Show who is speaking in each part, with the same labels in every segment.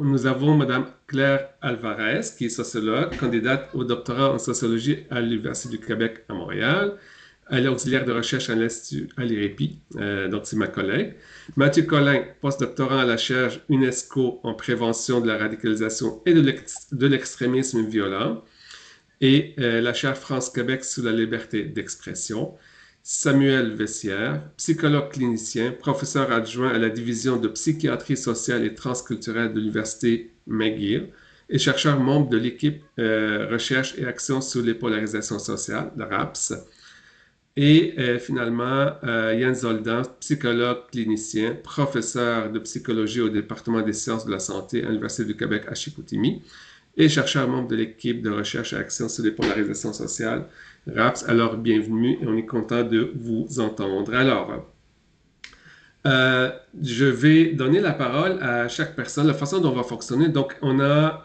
Speaker 1: nous avons Madame Claire Alvarez, qui est sociologue, candidate au doctorat en sociologie à l'Université du Québec à Montréal. Elle est auxiliaire de recherche à l'Institut à l'IREPI, donc c'est ma collègue. Mathieu Collin, postdoctorant à la chaire UNESCO en prévention de la radicalisation et de l'extrémisme violent, et la chaire France-Québec sous la liberté d'expression. Samuel Vessière, psychologue clinicien, professeur adjoint à la division de psychiatrie sociale et transculturelle de l'Université McGill et chercheur membre de l'équipe Recherche et Action sur les polarisations sociales, la RAPS. Et finalement, Yann Zoldan, psychologue clinicien, professeur de psychologie au département des sciences de la santé à l'Université du Québec à Chicoutimi et chercheur membre de l'équipe de recherche et action sur les polarisations sociales, RAPS. Alors, bienvenue et on est content de vous entendre. Alors, je vais donner la parole à chaque personne, la façon dont on va fonctionner. Donc, on a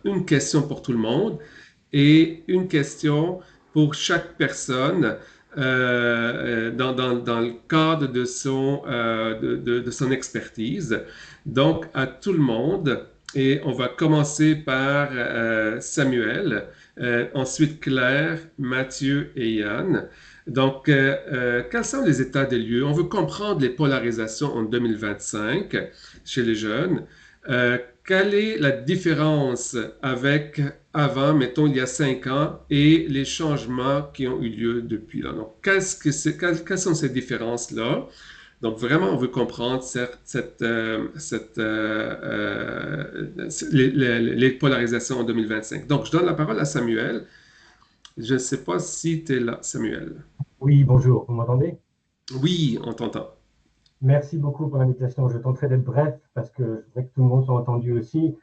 Speaker 1: une question pour tout le monde et une question pour chaque personne dans le cadre de son expertise. Donc, à tout le monde, et on va commencer par Samuel, ensuite Claire, Mathieu et Yann. Donc, quels sont les états des lieux? On veut comprendre les polarisations en 2025 chez les jeunes. Quelle est la différence avec avant, mettons, il y a 5 ans, et les changements qui ont eu lieu depuis là? Donc, quelles sont ces différences-là? Donc, vraiment, on veut comprendre les polarisations en 2025. Donc, je donne la parole à Samuel. Je ne sais pas si tu es là, Samuel.
Speaker 2: Oui, bonjour, vous m'entendez?
Speaker 1: Oui, on t'entend.
Speaker 2: Merci beaucoup pour l'invitation. Je tenterai d'être bref parce que je voudrais que tout le monde soit entendu aussi.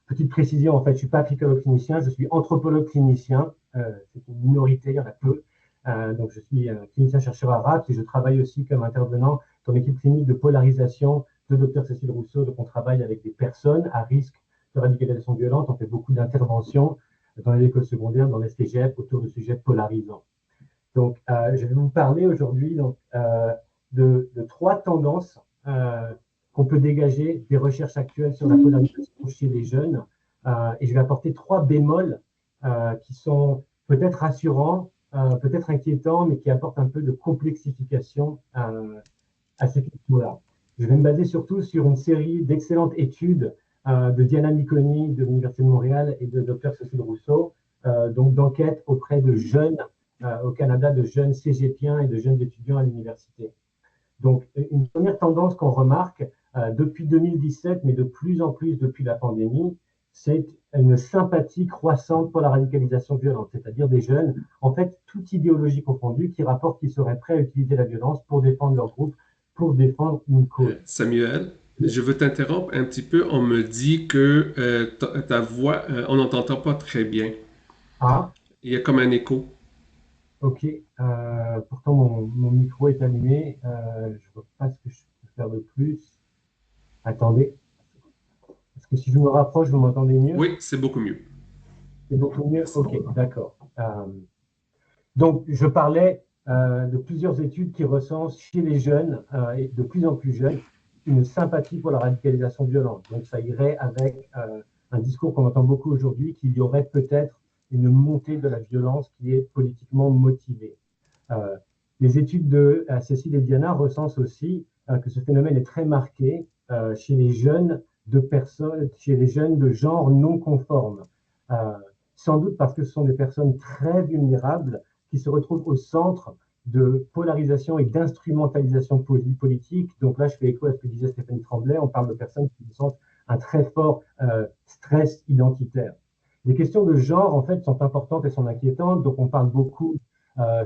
Speaker 2: Petite précision, en fait, je ne suis pas psychologue clinicien, je suis anthropologue clinicien. C'est une minorité, il y en a peu. Donc, je suis clinicien chercheur à RAPS et je travaille aussi comme intervenant dans l'équipe clinique de polarisation de Dr Cécile Rousseau. Donc, on travaille avec des personnes à risque de radicalisation violente. On fait beaucoup d'interventions dans les écoles secondaires, dans les cégeps, autour de sujets polarisants. Donc, je vais vous parler aujourd'hui de trois tendances qu'on peut dégager des recherches actuelles sur la polarisation chez les jeunes. Et je vais apporter trois bémols qui sont peut-être rassurants, peut-être inquiétants, mais qui apportent un peu de complexification à ces questions-là. Je vais me baser surtout sur une série d'excellentes études de Diana Miconi de l'Université de Montréal et de Dr Cécile Rousseau, donc d'enquête auprès de jeunes au Canada, de jeunes cégepiens et de jeunes étudiants à l'université. Donc, une première tendance qu'on remarque depuis 2017, mais de plus en plus depuis la pandémie, c'est une sympathie croissante pour la radicalisation violente, c'est-à-dire des jeunes, en fait, toute idéologie confondue, qui rapportent qu'ils seraient prêts à utiliser la violence pour défendre leur groupe, pour défendre une cause.
Speaker 1: Samuel, je veux t'interrompre un petit peu. On me dit que ta voix, on n'entend pas très bien.
Speaker 2: Ah,
Speaker 1: Il y a comme un écho.
Speaker 2: ok. Pourtant, mon micro est allumé. Je ne vois pas ce que je peux faire de plus. Attendez. Est-ce que si je me rapproche, vous m'entendez mieux?
Speaker 1: Oui, c'est beaucoup mieux.
Speaker 2: C'est beaucoup mieux?
Speaker 1: Merci.
Speaker 2: Ok, d'accord. Donc, je parlais de plusieurs études qui recensent chez les jeunes, et de plus en plus jeunes, une sympathie pour la radicalisation violente. Donc, ça irait avec un discours qu'on entend beaucoup aujourd'hui, qu'il y aurait peut-être une montée de la violence qui est politiquement motivée. Euh, les études de Cécile et Diana recensent aussi que ce phénomène est très marqué chez les jeunes de personnes, chez les jeunes de genre non conforme. Euh, Sans doute parce que ce sont des personnes très vulnérables qui se retrouvent au centre de polarisation et d'instrumentalisation politique. Donc là, je fais écho à ce que disait Stéphanie Tremblay, on parle de personnes qui sentent un très fort stress identitaire. Les questions de genre, en fait, sont importantes et sont inquiétantes. Donc, on parle beaucoup,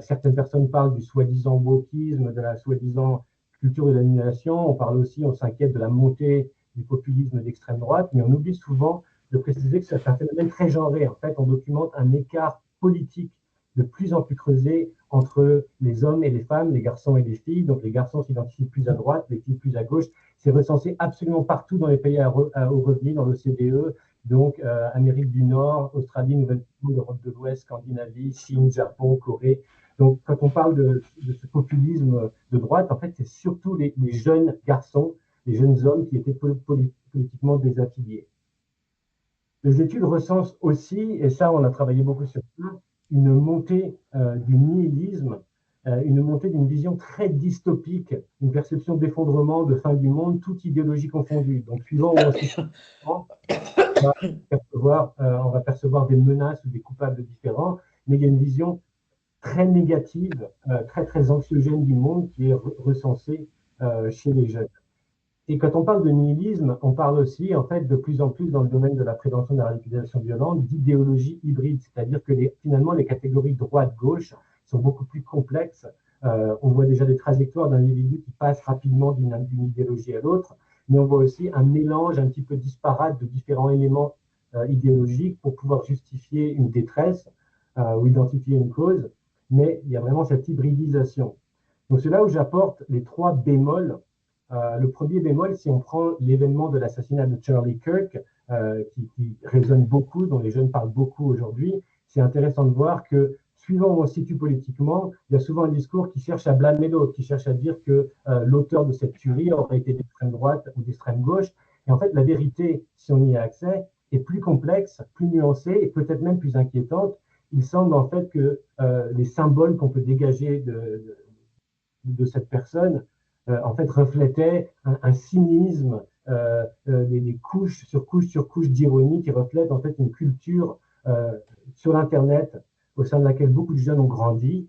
Speaker 2: certaines personnes parlent du soi-disant wokisme, de la soi-disant culture de l'annihilation. On parle aussi, on s'inquiète de la montée du populisme d'extrême droite, mais on oublie souvent de préciser que c'est un phénomène très genré. En fait, on documente un écart politique de plus en plus creusé entre les hommes et les femmes, les garçons et les filles. Donc, les garçons s'identifient plus à droite, les filles plus à gauche. C'est recensé absolument partout dans les pays à haut revenu, dans l'OCDE, donc Amérique du Nord, Australie, Nouvelle-Zélande, Europe de l'Ouest, Scandinavie, Chine, Japon, Corée. Donc, quand on parle de ce populisme de droite, en fait, c'est surtout les jeunes garçons, des jeunes hommes qui étaient politiquement désaffiliés. Les études recensent aussi, et ça on a travaillé beaucoup sur ça, une montée du nihilisme, une montée d'une vision très dystopique, une perception d'effondrement, de fin du monde, toute idéologie confondue. Donc suivant où on se situe, on va percevoir des menaces ou des coupables différents, mais il y a une vision très négative, très très anxiogène du monde qui est recensée chez les jeunes. Et quand on parle de nihilisme, on parle aussi, en fait, de plus en plus dans le domaine de la prévention de la radicalisation violente, d'idéologie hybride, c'est-à-dire que finalement, les catégories droite-gauche sont beaucoup plus complexes. On voit déjà des trajectoires d'individus qui passent rapidement d'une idéologie à l'autre, mais on voit aussi un mélange un petit peu disparate de différents éléments idéologiques pour pouvoir justifier une détresse ou identifier une cause, mais il y a vraiment cette hybridisation. Donc c'est là où j'apporte les 3 bémols. Le premier bémol, si on prend l'événement de l'assassinat de Charlie Kirk, qui résonne beaucoup, dont les jeunes parlent beaucoup aujourd'hui, c'est intéressant de voir que, suivant où on se situe politiquement, il y a souvent un discours qui cherche à blâmer l'autre, qui cherche à dire que l'auteur de cette tuerie aurait été d'extrême droite ou d'extrême gauche. Et en fait, la vérité, si on y a accès, est plus complexe, plus nuancée et peut-être même plus inquiétante. Il semble en fait que les symboles qu'on peut dégager de cette personne en fait reflétait un cynisme, des couches sur couches sur couches d'ironie qui reflètent en fait une culture sur l'Internet au sein de laquelle beaucoup de jeunes ont grandi,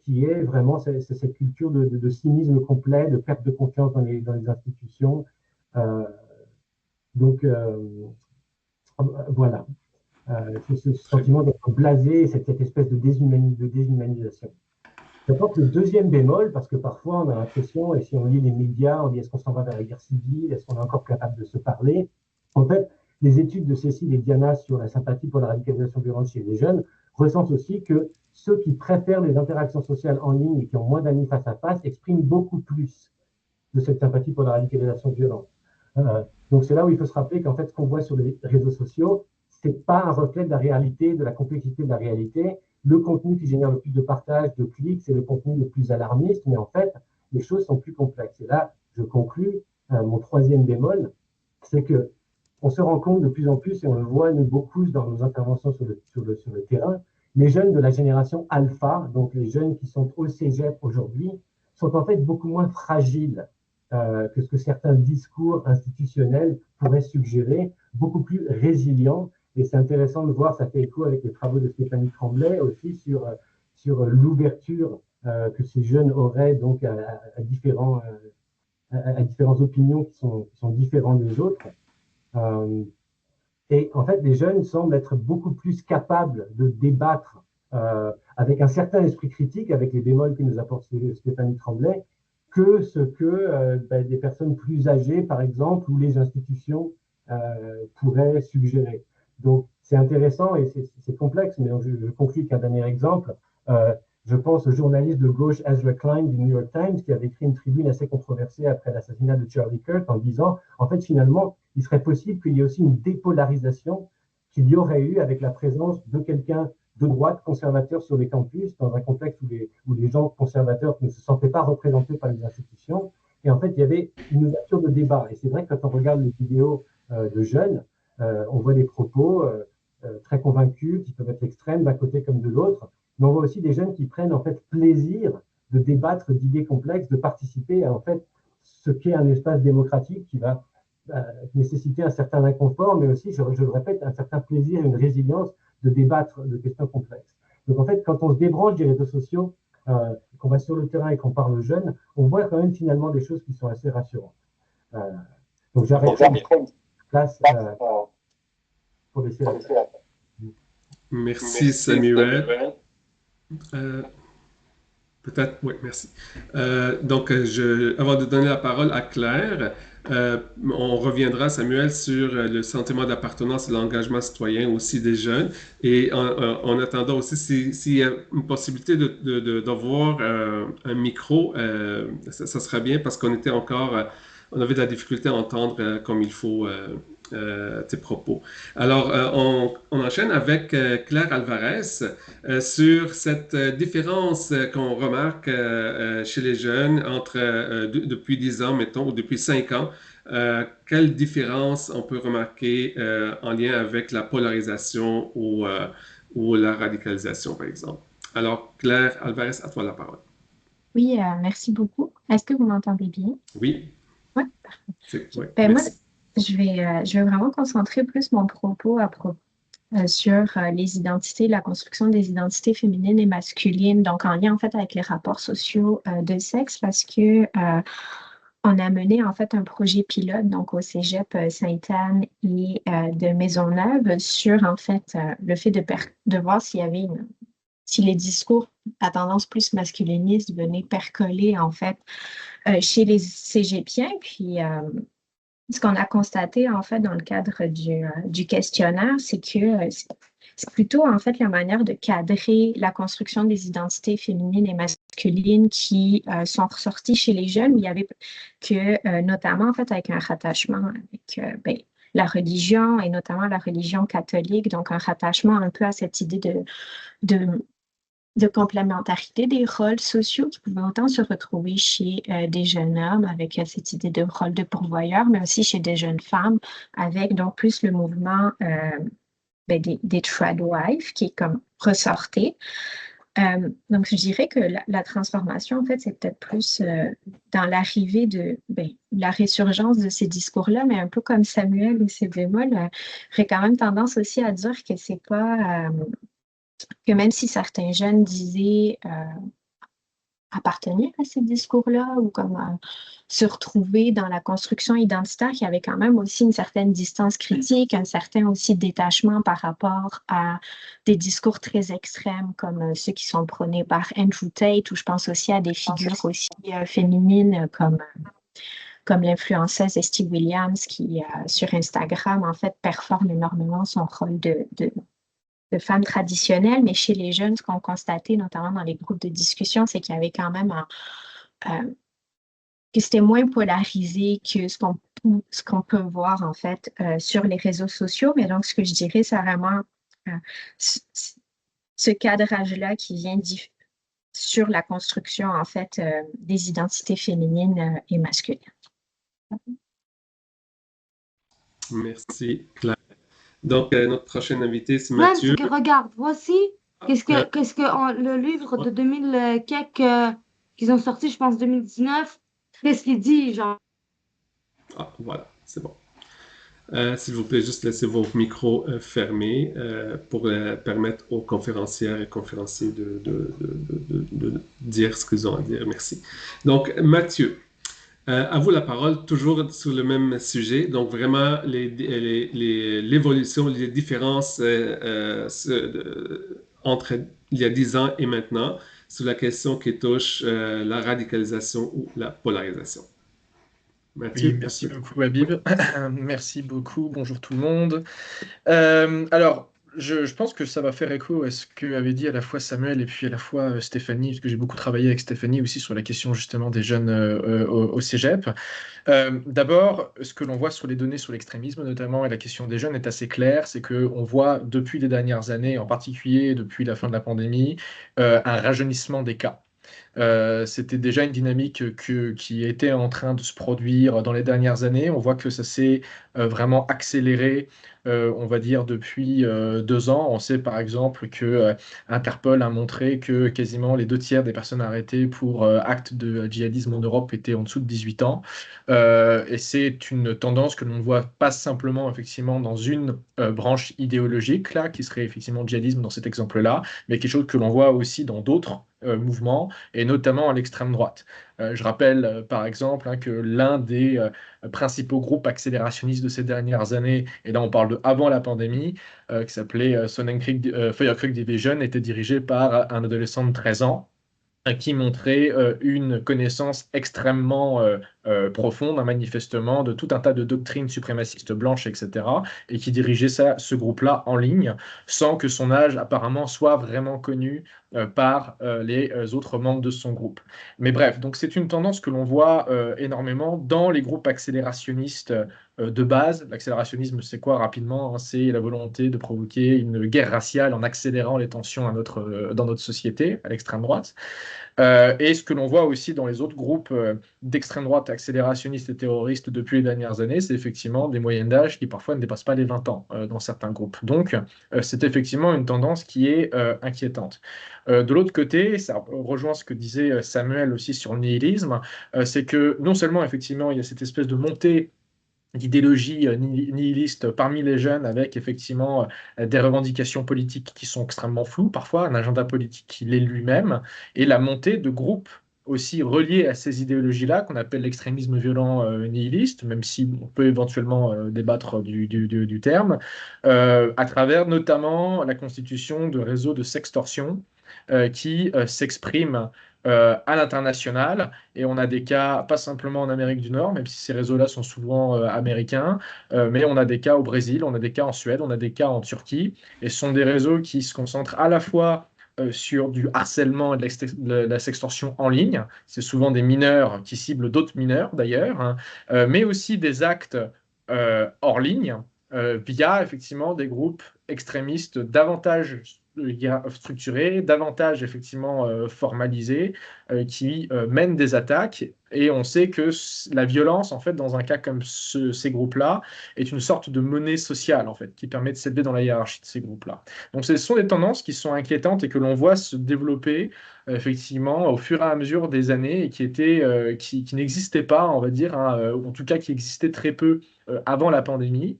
Speaker 2: qui est vraiment cette culture de cynisme complet, de perte de confiance dans les institutions. Donc voilà, ce sentiment d'être blasé, cette espèce de déshumanisation. J'apporte le deuxième bémol, parce que parfois on a l'impression, et si on lit les médias, on dit est-ce qu'on s'en va vers la guerre civile, est-ce qu'on est encore capable de se parler? En fait, les études de Cécile et Diana sur la sympathie pour la radicalisation violente chez les jeunes ressentent aussi que ceux qui préfèrent les interactions sociales en ligne et qui ont moins d'amis face à face expriment beaucoup plus de cette sympathie pour la radicalisation violente. Donc c'est là où il faut se rappeler qu'en fait, ce qu'on voit sur les réseaux sociaux, c'est pas un reflet de la réalité, de la complexité de la réalité. Le contenu qui génère le plus de partages, de clics, c'est le contenu le plus alarmiste, mais en fait, les choses sont plus complexes. Et là, je conclus, mon troisième bémol, c'est que on se rend compte de plus en plus, et on le voit nous beaucoup dans nos interventions sur le terrain, les jeunes de la génération alpha, donc les jeunes qui sont au cégep aujourd'hui, sont en fait beaucoup moins fragiles que ce que certains discours institutionnels pourraient suggérer, beaucoup plus résilients. Et c'est intéressant de voir, ça fait écho avec les travaux de Stéphanie Tremblay aussi sur l'ouverture que ces jeunes auraient donc à différentes opinions qui sont différentes des autres. Et en fait, les jeunes semblent être beaucoup plus capables de débattre avec un certain esprit critique, avec les bémols que nous apporte Stéphanie Tremblay, que ce que des personnes plus âgées, par exemple, ou les institutions pourraient suggérer. Donc, c'est intéressant et c'est complexe, mais je conclue qu'un dernier exemple. Je pense au journaliste de gauche Ezra Klein du New York Times qui avait écrit une tribune assez controversée après l'assassinat de Charlie Kirk en disant, en fait, finalement, il serait possible qu'il y ait aussi une dépolarisation qu'il y aurait eu avec la présence de quelqu'un de droite conservateur sur les campus, dans un contexte où les gens conservateurs ne se sentaient pas représentés par les institutions. Et en fait, il y avait une ouverture de débat. Et c'est vrai que quand on regarde les vidéos de jeunes, on voit des propos très convaincus qui peuvent être extrêmes d'un côté comme de l'autre. Mais on voit aussi des jeunes qui prennent en fait plaisir de débattre d'idées complexes, de participer à en fait ce qu'est un espace démocratique qui va nécessiter un certain inconfort, mais aussi, je le répète, un certain plaisir, une résilience de débattre de questions complexes. Donc en fait, quand on se débranche des réseaux sociaux, qu'on va sur le terrain et qu'on parle aux jeunes, on voit quand même finalement des choses qui sont assez rassurantes. Donc j'arrête place pour laisser la place.
Speaker 1: Merci Samuel. Peut-être, oui, merci. Donc, avant de donner la parole à Claire, on reviendra, Samuel, sur le sentiment d'appartenance et l'engagement citoyen aussi des jeunes. Et en attendant aussi, s'il y a une possibilité d'avoir un micro, ça serait bien parce qu'on était encore, on avait de la difficulté à entendre comme il faut tes propos. Alors, on enchaîne avec Claire Alvarez sur cette différence qu'on remarque chez les jeunes entre depuis 10 ans, mettons, ou depuis 5 ans. Quelle différence on peut remarquer en lien avec la polarisation ou la radicalisation, par exemple? Alors, Claire Alvarez, à toi la parole.
Speaker 3: Oui, merci beaucoup. Est-ce que vous m'entendez bien?
Speaker 1: Oui,
Speaker 3: Oui.
Speaker 1: oui,
Speaker 3: Ben moi,
Speaker 1: merci.
Speaker 3: je vais vraiment concentrer plus mon propos sur les identités, la construction des identités féminines et masculines, donc en lien en fait avec les rapports sociaux de sexe, parce que on a mené en fait un projet pilote donc au Cégep Sainte-Anne et de Maisonneuve sur en fait le fait de voir s'il y avait si les discours à tendance plus masculiniste venaient percoler en fait chez les cégepiens. Puis ce qu'on a constaté en fait dans le cadre du questionnaire, c'est que c'est plutôt en fait la manière de cadrer la construction des identités féminines et masculines qui sont ressorties chez les jeunes. Il y avait que notamment en fait avec un rattachement avec la religion et notamment la religion catholique, donc un rattachement un peu à cette idée de de complémentarité des rôles sociaux qui pouvaient autant se retrouver chez des jeunes hommes avec cette idée de rôle de pourvoyeur, mais aussi chez des jeunes femmes avec donc plus le mouvement des tradwives qui est comme ressorti. Donc, je dirais que la transformation, en fait, c'est peut-être plus dans l'arrivée de la résurgence de ces discours-là, mais un peu comme Samuel ou ses bémols, j'aurais quand même tendance aussi à dire que c'est pas que même si certains jeunes disaient appartenir à ces discours-là ou comme se retrouver dans la construction identitaire, il y avait quand même aussi une certaine distance critique, un certain aussi détachement par rapport à des discours très extrêmes comme ceux qui sont prônés par Andrew Tate, ou je pense aussi à des figures aussi féminines comme l'influenceuse Esty Williams qui, sur Instagram, en fait, performe énormément son rôle de femmes traditionnelles, mais chez les jeunes, ce qu'on constatait, notamment dans les groupes de discussion, c'est qu'il y avait quand même que c'était moins polarisé que ce qu'on peut voir en fait sur les réseaux sociaux. Mais donc, ce que je dirais, c'est vraiment ce cadrage-là qui vient sur la construction en fait des identités féminines et masculines.
Speaker 1: Merci, Claire. Donc, notre prochain invité, c'est
Speaker 4: Même,
Speaker 1: Mathieu.
Speaker 4: c'est que regarde, voici le livre de 2000 quelques qu'ils ont sorti, je pense 2019, qu'est-ce qu'il dit, genre.
Speaker 1: Ah, voilà, c'est bon. S'il vous plaît, juste laissez vos micros fermés pour permettre aux conférencières et conférenciers de dire ce qu'ils ont à dire. Merci. Donc, Mathieu, à vous la parole, toujours sur le même sujet. Donc, vraiment, l'évolution, les différences entre il y a 10 ans et maintenant sur la question qui touche la radicalisation ou la polarisation.
Speaker 5: Oui,
Speaker 1: Mathieu,
Speaker 5: merci beaucoup, Habib. Merci beaucoup. Bonjour tout le monde. Alors, je pense que ça va faire écho à ce que avait dit à la fois Samuel et puis à la fois Stéphanie, parce que j'ai beaucoup travaillé avec Stéphanie aussi sur la question justement des jeunes au Cégep. D'abord, ce que l'on voit sur les données sur l'extrémisme notamment et la question des jeunes est assez clair, c'est qu'on voit depuis les dernières années, en particulier depuis la fin de la pandémie, un rajeunissement des cas. C'était déjà une dynamique qui était en train de se produire dans les dernières années. On voit que ça s'est vraiment accéléré, on va dire, depuis 2 ans. On sait par exemple que Interpol a montré que quasiment les 2 tiers des personnes arrêtées pour actes de djihadisme en Europe étaient en dessous de 18 ans. Et c'est une tendance que l'on ne voit pas simplement effectivement dans une branche idéologique, là, qui serait effectivement le djihadisme dans cet exemple-là, mais quelque chose que l'on voit aussi dans d'autres mouvements, et notamment à l'extrême droite. Je rappelle par exemple que l'un des principaux groupes accélérationnistes de ces dernières années, et là on parle de avant la pandémie, qui s'appelait Feuerkrieg Division, était dirigé par un adolescent de 13 ans qui montrait une connaissance extrêmement profonde, manifestement, de tout un tas de doctrines suprémacistes blanches, etc., et qui dirigeait ce groupe-là en ligne, sans que son âge apparemment soit vraiment connu par les autres membres de son groupe. Mais bref, donc c'est une tendance que l'on voit énormément dans les groupes accélérationnistes de base. L'accélérationnisme, c'est quoi rapidement, hein? C'est la volonté de provoquer une guerre raciale en accélérant les tensions dans notre société, à l'extrême droite. Et ce que l'on voit aussi dans les autres groupes d'extrême droite accélérationnistes et terroristes depuis les dernières années, c'est effectivement des moyennes d'âge qui parfois ne dépassent pas les 20 ans dans certains groupes. Donc, c'est effectivement une tendance qui est inquiétante. De l'autre côté, ça rejoint ce que disait Samuel aussi sur le nihilisme, c'est que non seulement effectivement il y a cette espèce de montée d'idéologie nihiliste parmi les jeunes avec effectivement des revendications politiques qui sont extrêmement floues, parfois un agenda politique qui l'est lui-même, et la montée de groupes aussi reliés à ces idéologies-là qu'on appelle l'extrémisme violent nihiliste, même si on peut éventuellement débattre du terme, à travers notamment la constitution de réseaux de sextorsion qui s'expriment à l'international. Et on a des cas, pas simplement en Amérique du Nord, même si ces réseaux-là sont souvent américains, mais on a des cas au Brésil, on a des cas en Suède, on a des cas en Turquie. Et ce sont des réseaux qui se concentrent à la fois sur du harcèlement et de la sextorsion en ligne. C'est souvent des mineurs qui ciblent d'autres mineurs d'ailleurs, hein, mais aussi des actes hors ligne via effectivement des groupes extrémistes davantage structurés, davantage effectivement formalisés, qui mènent des attaques. Et on sait que la violence, en fait, dans un cas comme ces groupes-là, est une sorte de monnaie sociale, en fait, qui permet de s'élever dans la hiérarchie de ces groupes-là. Donc, ce sont des tendances qui sont inquiétantes et que l'on voit se développer, effectivement, au fur et à mesure des années et qui n'existaient pas, on va dire, hein, ou en tout cas qui existaient très peu avant la pandémie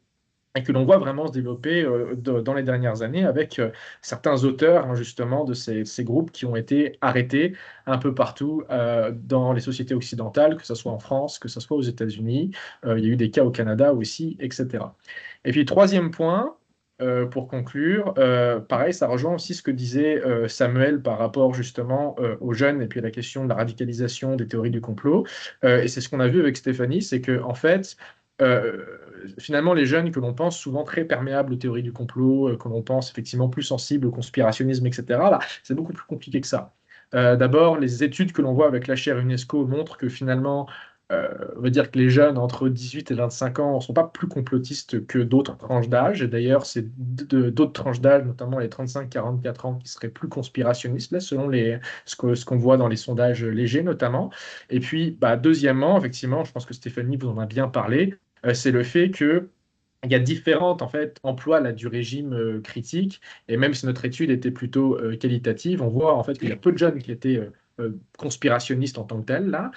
Speaker 5: et que l'on voit vraiment se développer dans les dernières années avec certains auteurs, hein, justement, de ces groupes qui ont été arrêtés un peu partout dans les sociétés occidentales, que ce soit en France, que ce soit aux États-Unis. Il y a eu des cas au Canada aussi, etc. Et puis, troisième point, pour conclure, pareil, ça rejoint aussi ce que disait Samuel par rapport justement aux jeunes et puis à la question de la radicalisation des théories du complot. Et c'est ce qu'on a vu avec Stéphanie, c'est que en fait, euh, finalement, les jeunes que l'on pense souvent très perméables aux théories du complot, que l'on pense effectivement plus sensibles au conspirationnisme, etc., là, c'est beaucoup plus compliqué que ça. D'abord, les études que l'on voit avec la chaire UNESCO montrent que finalement, on va dire que les jeunes entre 18 et 25 ans ne sont pas plus complotistes que d'autres tranches d'âge. Et d'ailleurs, c'est d'autres tranches d'âge, notamment les 35-44 ans, qui seraient plus conspirationnistes, là, selon ce qu'on voit dans les sondages légers, notamment. Et puis, bah, deuxièmement, effectivement, je pense que Stéphanie vous en a bien parlé, c'est le fait que il y a différentes en fait, emplois là, du régime critique, et même si notre étude était plutôt qualitative, on voit en fait qu'il y a peu de jeunes qui étaient conspirationnistes en tant que tels, là,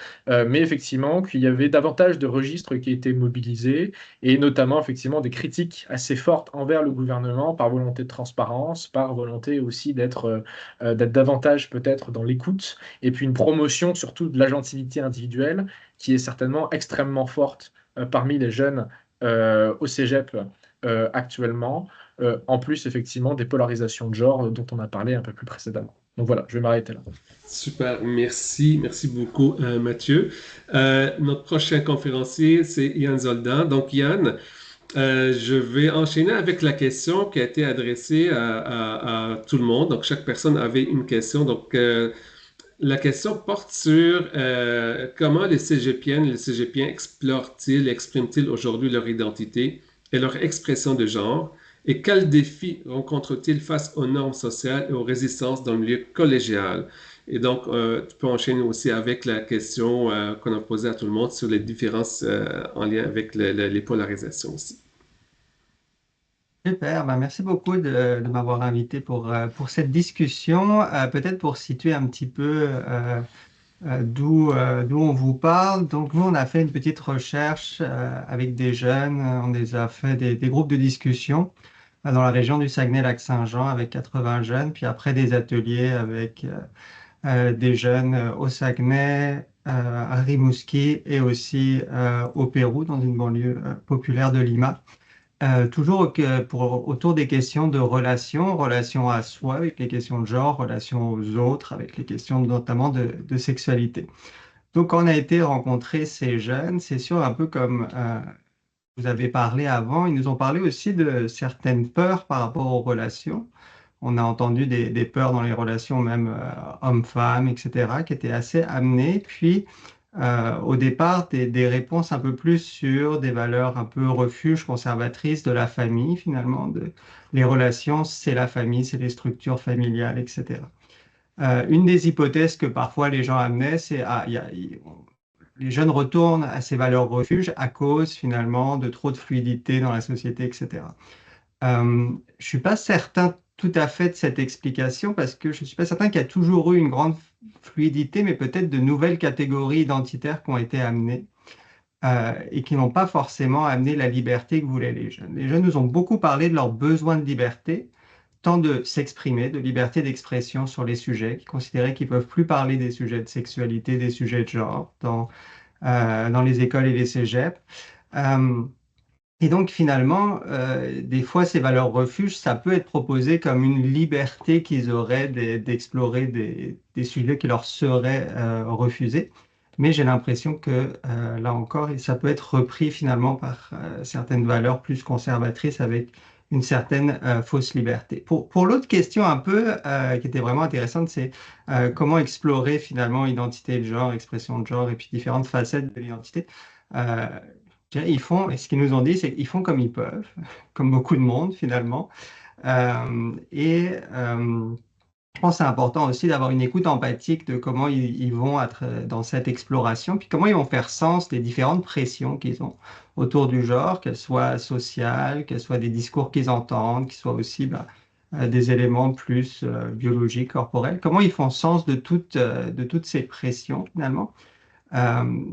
Speaker 5: mais effectivement qu'il y avait davantage de registres qui étaient mobilisés, et notamment effectivement des critiques assez fortes envers le gouvernement par volonté de transparence, par volonté aussi d'être davantage peut-être dans l'écoute, et puis une promotion surtout de l'agentivité individuelle qui est certainement extrêmement forte parmi les jeunes au cégep actuellement, en plus effectivement des polarisations de genre dont on a parlé un peu plus précédemment. Donc voilà, je vais m'arrêter là.
Speaker 1: Super, merci, merci beaucoup Mathieu. Notre prochain conférencier, c'est Yann Zoldan. Donc Yann, je vais enchaîner avec la question qui a été adressée à tout le monde. Donc chaque personne avait une question. Donc la question porte sur comment les cégepiennes, les cégepiens explorent-ils, expriment-ils aujourd'hui leur identité et leur expression de genre, et quels défis rencontrent-ils face aux normes sociales et aux résistances dans le milieu collégial? Et donc, tu peux enchaîner aussi avec la question qu'on a posée à tout le monde sur les différences en lien avec les polarisations aussi.
Speaker 6: Super, ben merci beaucoup de m'avoir invité pour cette discussion. Peut-être pour situer un petit peu d'où on vous parle. Donc nous, on a fait une petite recherche avec des jeunes. On les a fait des groupes de discussion dans la région du Saguenay-Lac-Saint-Jean avec 80 jeunes, puis après des ateliers avec des jeunes au Saguenay, à Rimouski et aussi au Pérou, dans une banlieue populaire de Lima. Toujours autour des questions de relations à soi avec les questions de genre, relations aux autres avec les questions notamment de sexualité. Donc, quand on a été rencontrer ces jeunes, c'est sûr, un peu comme vous avez parlé avant, ils nous ont parlé aussi de certaines peurs par rapport aux relations. On a entendu des peurs dans les relations, même hommes-femmes, etc., qui étaient assez amenées. Puis, au départ, des réponses un peu plus sur des valeurs un peu refuge conservatrices de la famille, finalement. Les relations, c'est la famille, c'est les structures familiales, etc. Une des hypothèses que parfois les gens amenaient, c'est les jeunes retournent à ces valeurs refuge à cause finalement de trop de fluidité dans la société, etc. Je ne suis pas certain tout à fait de cette explication parce que je ne suis pas certain qu'il y a toujours eu une grande fluidité, mais peut-être de nouvelles catégories identitaires qui ont été amenées et qui n'ont pas forcément amené la liberté que voulaient les jeunes. Les jeunes nous ont beaucoup parlé de leur besoin de liberté, tant de s'exprimer, de liberté d'expression sur les sujets, qui considéraient qu'ils ne peuvent plus parler des sujets de sexualité, des sujets de genre dans les écoles et les cégeps. Euh, et donc finalement, des fois, ces valeurs refuges, ça peut être proposé comme une liberté qu'ils auraient d'explorer des sujets qui leur seraient refusés. Mais j'ai l'impression que là encore, ça peut être repris finalement par certaines valeurs plus conservatrices avec une certaine fausse liberté. Pour l'autre question un peu qui était vraiment intéressante, c'est comment explorer finalement identité de genre, expression de genre et puis différentes facettes de l'identité. Euh, et ce qu'ils nous ont dit, c'est qu'ils font comme ils peuvent, comme beaucoup de monde finalement. Je pense que c'est important aussi d'avoir une écoute empathique de comment ils vont être dans cette exploration, puis comment ils vont faire sens des différentes pressions qu'ils ont autour du genre, qu'elles soient sociales, qu'elles soient des discours qu'ils entendent, qu'ils soient aussi des éléments plus biologiques, corporels. Comment ils font sens de toutes ces pressions finalement. Euh,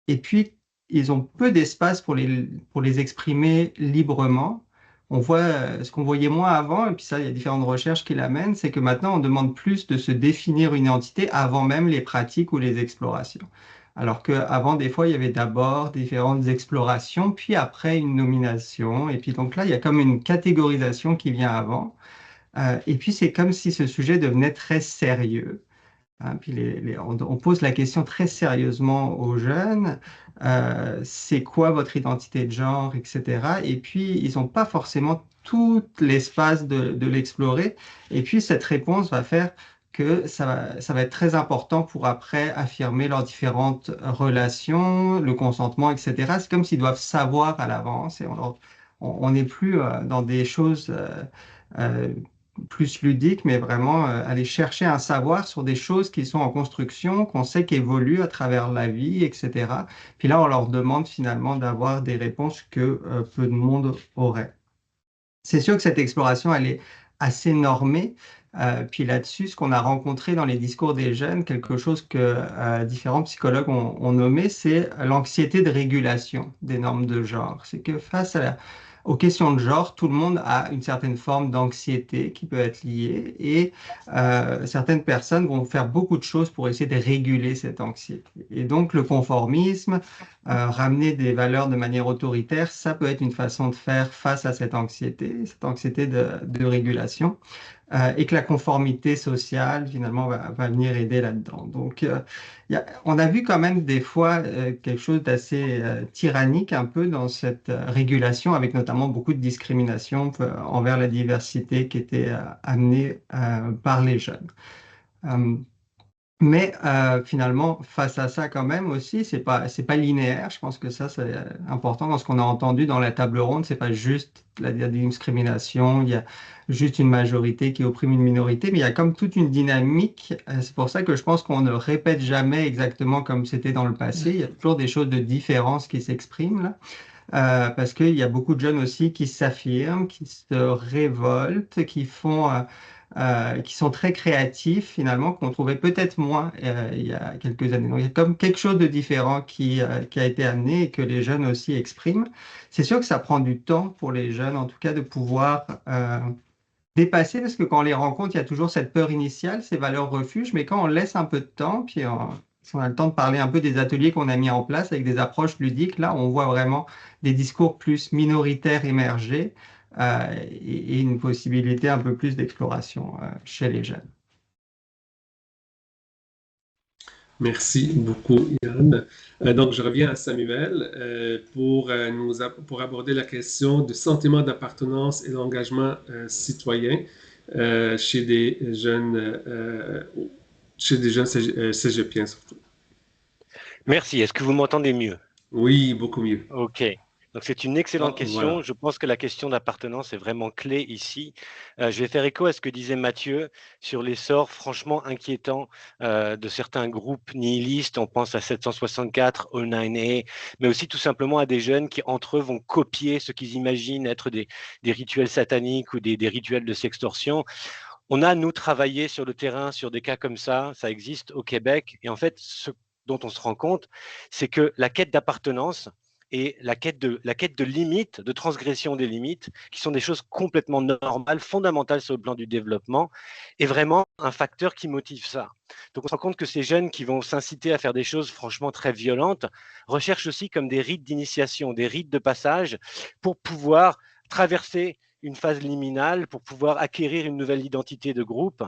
Speaker 6: et puis, ils ont peu d'espace pour les exprimer librement. On voit ce qu'on voyait moins avant, et puis ça, il y a différentes recherches qui l'amènent, c'est que maintenant, on demande plus de se définir une identité avant même les pratiques ou les explorations. Alors qu'avant, des fois, il y avait d'abord différentes explorations, puis après une nomination. Et puis donc là, il y a comme une catégorisation qui vient avant. Et puis c'est comme si ce sujet devenait très sérieux. Hein, puis on pose la question très sérieusement aux jeunes, c'est quoi votre identité de genre, etc. Et puis, ils n'ont pas forcément tout l'espace de l'explorer. Et puis, cette réponse va faire que ça va être très important pour après affirmer leurs différentes relations, le consentement, etc. C'est comme s'ils doivent savoir à l'avance et on n'est plus dans des choses euh, plus ludique, mais vraiment aller chercher un savoir sur des choses qui sont en construction, qu'on sait qu'évoluent à travers la vie, etc. Puis là, on leur demande finalement d'avoir des réponses que peu de monde aurait. C'est sûr que cette exploration, elle est assez normée. Puis là-dessus, ce qu'on a rencontré dans les discours des jeunes, quelque chose que différents psychologues ont nommé, c'est l'anxiété de régulation des normes de genre. C'est que face aux questions de genre, tout le monde a une certaine forme d'anxiété qui peut être liée et certaines personnes vont faire beaucoup de choses pour essayer de réguler cette anxiété. Et donc, le conformisme, ramener des valeurs de manière autoritaire, ça peut être une façon de faire face à cette anxiété de régulation, et que la conformité sociale, finalement, va venir aider là-dedans. Donc, on a vu quand même des fois quelque chose d'assez tyrannique un peu dans cette régulation, avec notamment beaucoup de discrimination envers la diversité qui était amenée par les jeunes. Mais finalement, face à ça quand même aussi, c'est pas linéaire. Je pense que ça, c'est important dans ce qu'on a entendu dans la table ronde. C'est pas juste la discrimination, il y a juste une majorité qui opprime une minorité, mais il y a comme toute une dynamique. C'est pour ça que je pense qu'on ne répète jamais exactement comme c'était dans le passé. Il y a toujours des choses de différence qui s'expriment là. Parce qu'il y a beaucoup de jeunes aussi qui s'affirment, qui se révoltent, qui sont très créatifs finalement, qu'on trouvait peut-être moins il y a quelques années. Donc il y a comme quelque chose de différent qui a été amené et que les jeunes aussi expriment. C'est sûr que ça prend du temps pour les jeunes, en tout cas, de pouvoir dépasser, parce que quand on les rencontre, il y a toujours cette peur initiale, ces valeurs refuges, mais quand on laisse un peu de temps, puis si on a le temps de parler un peu des ateliers qu'on a mis en place avec des approches ludiques, là, on voit vraiment des discours plus minoritaires émerger et une possibilité un peu plus d'exploration chez les jeunes.
Speaker 1: Merci beaucoup, Yann. Donc, je reviens à Samuel pour aborder la question du sentiment d'appartenance et l'engagement citoyen chez des jeunes, cégepiens surtout.
Speaker 7: Merci. Est-ce que vous m'entendez mieux?
Speaker 1: Oui, beaucoup mieux.
Speaker 7: OK. Donc, c'est une excellente question.
Speaker 1: Voilà.
Speaker 7: Je pense que la question d'appartenance est vraiment clé ici. Je vais faire écho à ce que disait Mathieu sur l'essor franchement inquiétant de certains groupes nihilistes. On pense à 764, O9A, mais aussi tout simplement à des jeunes qui, entre eux, vont copier ce qu'ils imaginent être des rituels sataniques ou des rituels de sextorsion. On a, nous, travaillé sur le terrain sur des cas comme ça existe au Québec. Et en fait, ce dont on se rend compte, c'est que la quête d'appartenance et la quête de limites, de transgression des limites, qui sont des choses complètement normales, fondamentales sur le plan du développement, est vraiment un facteur qui motive ça. Donc on se rend compte que ces jeunes qui vont s'inciter à faire des choses franchement très violentes recherchent aussi comme des rites d'initiation, des rites de passage pour pouvoir traverser une phase liminale, pour pouvoir acquérir une nouvelle identité de groupe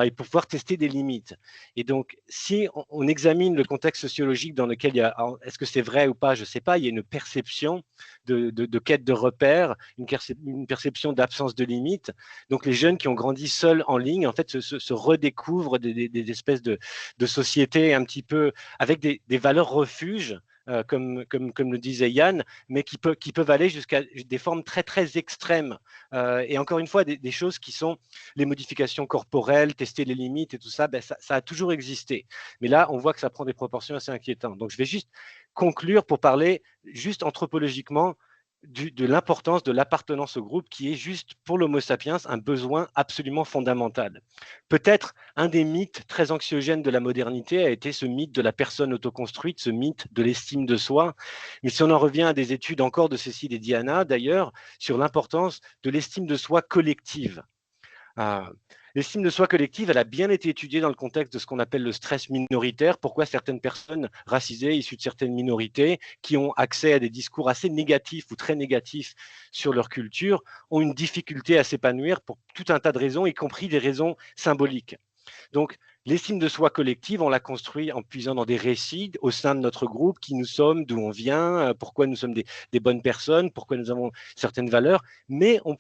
Speaker 7: et pour pouvoir tester des limites. Et donc, si on examine le contexte sociologique dans lequel il y a, est-ce que c'est vrai ou pas, je ne sais pas, il y a une perception de quête de repères, une perception d'absence de limites. Donc, les jeunes qui ont grandi seuls en ligne, en fait, se redécouvrent des espèces de sociétés un petit peu avec des valeurs refuges, comme le disait Yann, mais qui peuvent aller jusqu'à des formes très, très extrêmes. Et encore une fois, des choses qui sont les modifications corporelles, tester les limites et tout ça, ça a toujours existé. Mais là, on voit que ça prend des proportions assez inquiétantes. Donc, je vais juste conclure pour parler juste anthropologiquement de l'importance de l'appartenance au groupe qui est juste pour l'Homo sapiens un besoin absolument fondamental. Peut-être un des mythes très anxiogènes de la modernité a été ce mythe de la personne autoconstruite, ce mythe de l'estime de soi. Mais si on en revient à des études encore de Cécile et Diana, d'ailleurs, sur l'importance de l'estime de soi collective. L'estime de soi collective, elle a bien été étudiée dans le contexte de ce qu'on appelle le stress minoritaire. Pourquoi certaines personnes racisées, issues de certaines minorités, qui ont accès à des discours assez négatifs ou très négatifs sur leur culture, ont une difficulté à s'épanouir pour tout un tas de raisons, y compris des raisons symboliques. Donc, l'estime de soi collective, on l'a construit en puisant dans des récits au sein de notre groupe, qui nous sommes, d'où on vient, pourquoi nous sommes des bonnes personnes, pourquoi nous avons certaines valeurs, mais on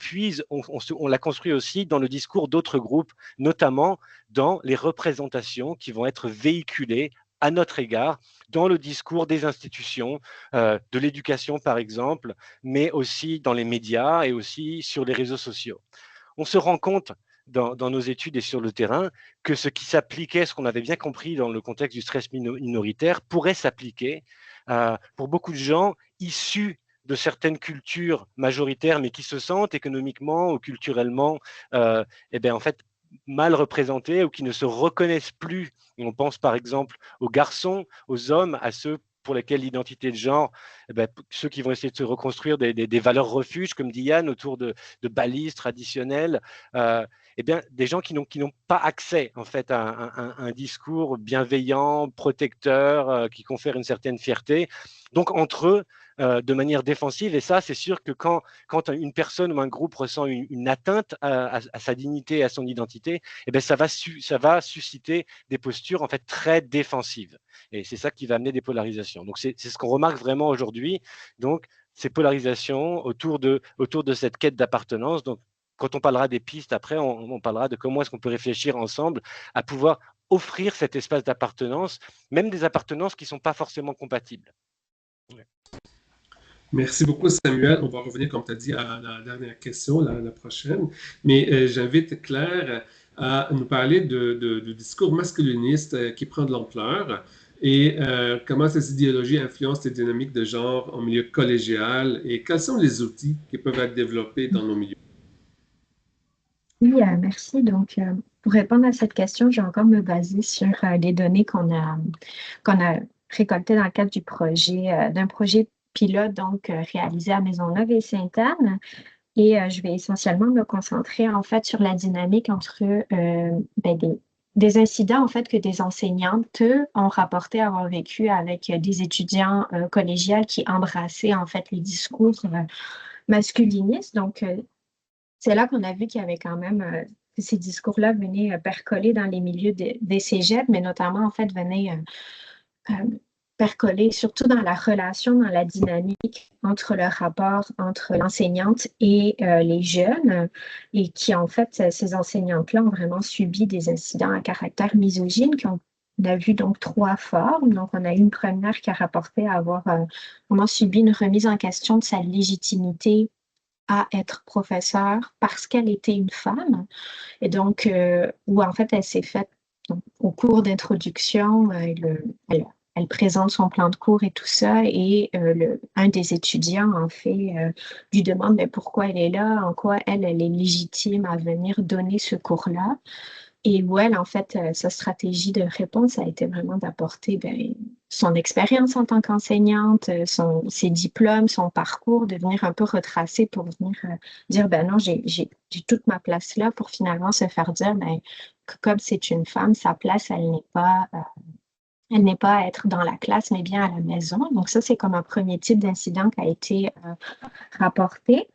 Speaker 7: l'a construit aussi dans le discours d'autres groupes, notamment dans les représentations qui vont être véhiculées à notre égard dans le discours des institutions, de l'éducation par exemple, mais aussi dans les médias et aussi sur les réseaux sociaux. On se rend compte dans nos études et sur le terrain que ce qui s'appliquait, ce qu'on avait bien compris dans le contexte du stress minoritaire, pourrait s'appliquer pour beaucoup de gens issus de certaines cultures majoritaires, mais qui se sentent économiquement ou culturellement en fait, mal représentés ou qui ne se reconnaissent plus. Et on pense par exemple aux garçons, aux hommes, à ceux pour lesquels l'identité de genre, ceux qui vont essayer de se reconstruire des valeurs refuges, comme dit Yann, autour de balises traditionnelles, des gens qui n'ont pas accès en fait à un discours bienveillant, protecteur, qui confère une certaine fierté. Donc entre eux, de manière défensive, et ça c'est sûr que quand une personne ou un groupe ressent une atteinte à sa dignité et à son identité, ça va susciter des postures en fait très défensives. Et c'est ça qui va amener des polarisations. Donc c'est ce qu'on remarque vraiment aujourd'hui. Donc ces polarisations autour de cette quête d'appartenance. Donc quand on parlera des pistes après, on parlera de comment est-ce qu'on peut réfléchir ensemble à pouvoir offrir cet espace d'appartenance, même des appartenances qui ne sont pas forcément compatibles. Ouais.
Speaker 1: Merci beaucoup, Samuel. On va revenir, comme tu as dit, à la dernière question, la prochaine. Mais j'invite Claire à nous parler du discours masculiniste qui prend de l'ampleur et comment ces idéologies influencent les dynamiques de genre en milieu collégial et quels sont les outils qui peuvent être développés dans nos milieux.
Speaker 3: Oui, merci. Donc, pour répondre à cette question, je vais encore me baser sur les données qu'on a récoltées dans le cadre d'un projet pilote réalisé à Maisonneuve et Sainte-Anne. Et je vais essentiellement me concentrer en fait sur la dynamique entre des incidents en fait que des enseignantes ont rapporté avoir vécu avec des étudiants collégiales qui embrassaient en fait les discours masculinistes. Donc, c'est là qu'on a vu qu'il y avait quand même que ces discours-là venaient percoler dans les milieux des cégeps, mais notamment, en fait, venaient percoler surtout dans la relation, dans la dynamique entre le rapport entre l'enseignante et les jeunes, et qui, en fait, ces enseignantes-là ont vraiment subi des incidents à caractère misogyne on a vu donc 3 formes. Donc, on a eu une première qui a rapporté avoir vraiment subi une remise en question de sa légitimité à être professeure parce qu'elle était une femme. Et donc, où en fait, elle s'est faite donc, au cours d'introduction, elle présente son plan de cours et tout ça, et un des étudiants, en fait, lui demande mais pourquoi elle est là, en quoi elle est légitime à venir donner ce cours-là. Et où elle, en fait, sa stratégie de réponse a été vraiment d'apporter son expérience en tant qu'enseignante, ses diplômes, son parcours, de venir un peu retracer pour venir dire, ben non, j'ai toute ma place là pour finalement se faire dire, que comme c'est une femme, sa place, elle n'est pas à être dans la classe, mais bien à la maison. Donc ça, c'est comme un premier type d'incident qui a été rapporté.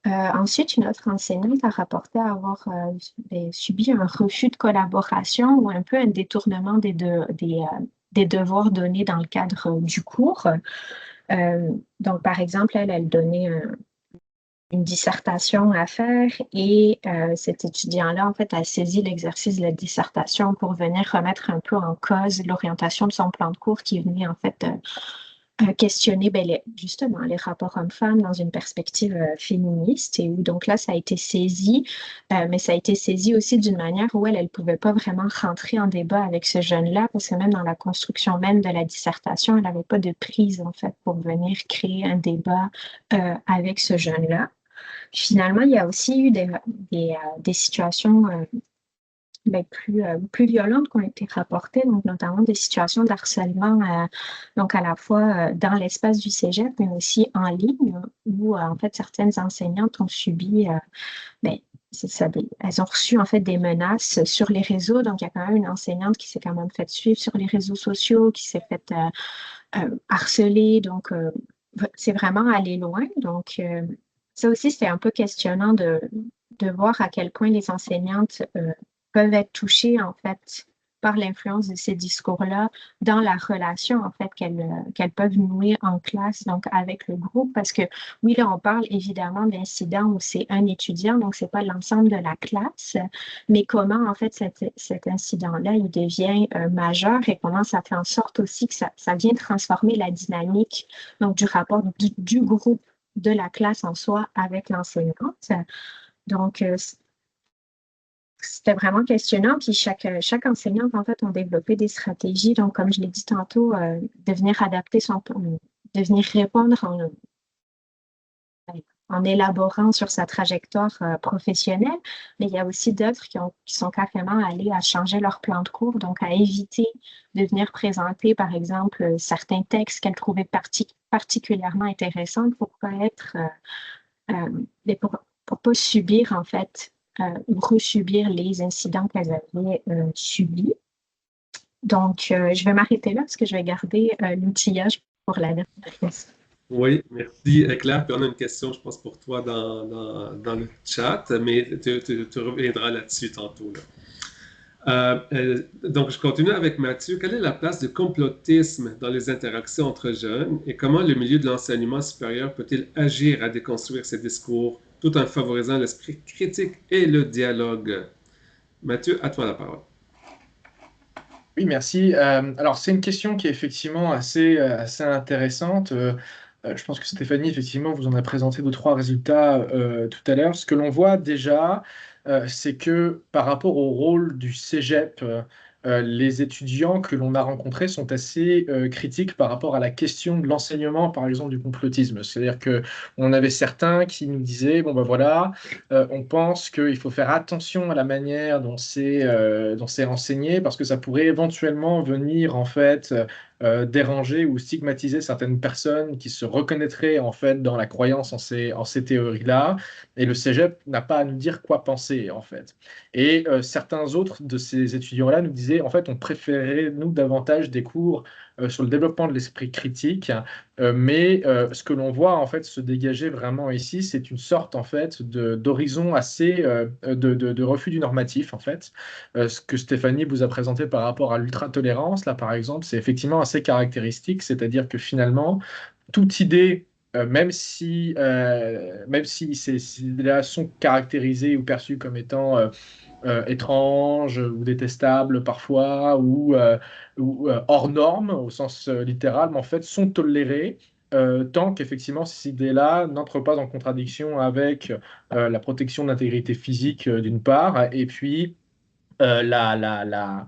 Speaker 3: Ensuite, une autre enseignante a rapporté avoir subi un refus de collaboration ou un peu un détournement des devoirs donnés dans le cadre du cours. Donc, par exemple, elle donnait une dissertation à faire et cet étudiant-là, en fait, a saisi l'exercice de la dissertation pour venir remettre un peu en cause l'orientation de son plan de cours qui venait, en fait, questionner justement les rapports hommes-femmes dans une perspective féministe, et où donc là ça a été saisi, mais ça a été saisi aussi d'une manière où elle ne pouvait pas vraiment rentrer en débat avec ce jeune-là, parce que même dans la construction même de la dissertation, elle n'avait pas de prise en fait pour venir créer un débat avec ce jeune-là. Finalement, il y a aussi eu des situations plus violentes qui ont été rapportées, donc notamment des situations de harcèlement, donc à la fois dans l'espace du cégep, mais aussi en ligne, où en fait certaines enseignantes ont subi, elles ont reçu en fait des menaces sur les réseaux. Donc il y a quand même une enseignante qui s'est quand même fait suivre sur les réseaux sociaux, qui s'est fait harceler. Donc c'est vraiment aller loin. Donc ça aussi, c'était un peu questionnant de voir à quel point les enseignantes peuvent être touchées, en fait, par l'influence de ces discours-là dans la relation, en fait, qu'elles peuvent nouer en classe, donc avec le groupe. Parce que, oui, là, on parle évidemment d'incidents où c'est un étudiant, donc c'est pas l'ensemble de la classe, mais comment, en fait, cet incident-là, il devient majeur, et comment ça fait en sorte aussi que ça vient transformer la dynamique, donc, du rapport du groupe de la classe en soi avec l'enseignante. Donc, c'était vraiment questionnant. Puis chaque enseignante, en fait, ont développé des stratégies. Donc, comme je l'ai dit tantôt, de venir adapter de venir répondre en élaborant sur sa trajectoire professionnelle. Mais il y a aussi d'autres qui sont carrément allés à changer leur plan de cours, donc à éviter de venir présenter, par exemple, certains textes qu'elles trouvaient particulièrement intéressants pour pas être, pour pas subir, en fait, ou resubir les incidents qu'elles avaient subis. Donc, je vais m'arrêter là parce que je vais garder l'outillage pour la dernière question.
Speaker 1: Oui, merci Claire. Puis on a une question, je pense, pour toi dans le chat, mais tu reviendras là-dessus tantôt. Donc, je continue avec Mathieu. Quelle est la place du complotisme dans les interactions entre jeunes et comment le milieu de l'enseignement supérieur peut-il agir à déconstruire ces discours tout en favorisant l'esprit critique et le dialogue? Mathieu, à toi la parole.
Speaker 5: Oui, merci. Alors, c'est une question qui est effectivement assez intéressante. Je pense que Stéphanie, effectivement, vous en a présenté 2 ou 3 résultats tout à l'heure. Ce que l'on voit déjà, c'est que par rapport au rôle du cégep, les étudiants que l'on a rencontrés sont assez critiques par rapport à la question de l'enseignement, par exemple, du complotisme. C'est-à-dire qu'on avait certains qui nous disaient, bon ben voilà, on pense qu'il faut faire attention à la manière dont c'est enseigné, parce que ça pourrait éventuellement venir, en fait, déranger ou stigmatiser certaines personnes qui se reconnaîtraient en fait dans la croyance en ces théories-là, et le cégep n'a pas à nous dire quoi penser en fait. Et certains autres de ces étudiants-là nous disaient en fait on préférait nous davantage des cours sur le développement de l'esprit critique. Mais ce que l'on voit en fait se dégager vraiment ici, c'est une sorte en fait d'horizon assez de refus du normatif en fait. Ce que Stéphanie vous a présenté par rapport à l'ultra-tolérance, là par exemple, c'est effectivement assez caractéristique, c'est-à-dire que finalement, toute idée, même si ces idées-là sont caractérisées ou perçues comme étant étranges ou détestables parfois ou hors normes au sens littéral, mais en fait sont tolérées tant qu'effectivement ces idées-là n'entrent pas en contradiction avec la protection de l'intégrité physique d'une part, et puis l'entrave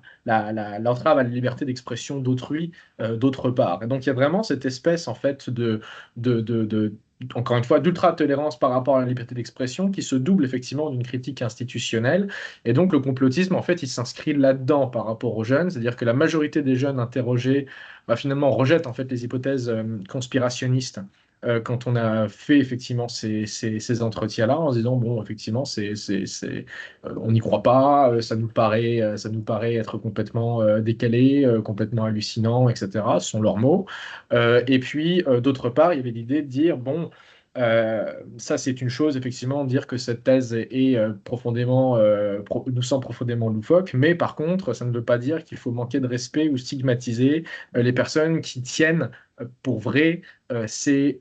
Speaker 5: à la liberté d'expression d'autrui d'autre part. Et donc il y a vraiment cette espèce en fait encore une fois, d'ultra-tolérance par rapport à la liberté d'expression qui se double effectivement d'une critique institutionnelle. Et donc le complotisme, en fait, il s'inscrit là-dedans par rapport aux jeunes, c'est-à-dire que la majorité des jeunes interrogés finalement rejettent en fait les hypothèses conspirationnistes quand on a fait effectivement ces entretiens-là en se disant, bon, effectivement, on n'y croit pas, ça nous paraît être complètement décalé, complètement hallucinant, etc. Ce sont leurs mots. Et puis, d'autre part, il y avait l'idée de dire, bon, ça c'est une chose, effectivement, dire que cette thèse est nous semble profondément loufoque, mais par contre, ça ne veut pas dire qu'il faut manquer de respect ou stigmatiser les personnes qui tiennent pour vrai ces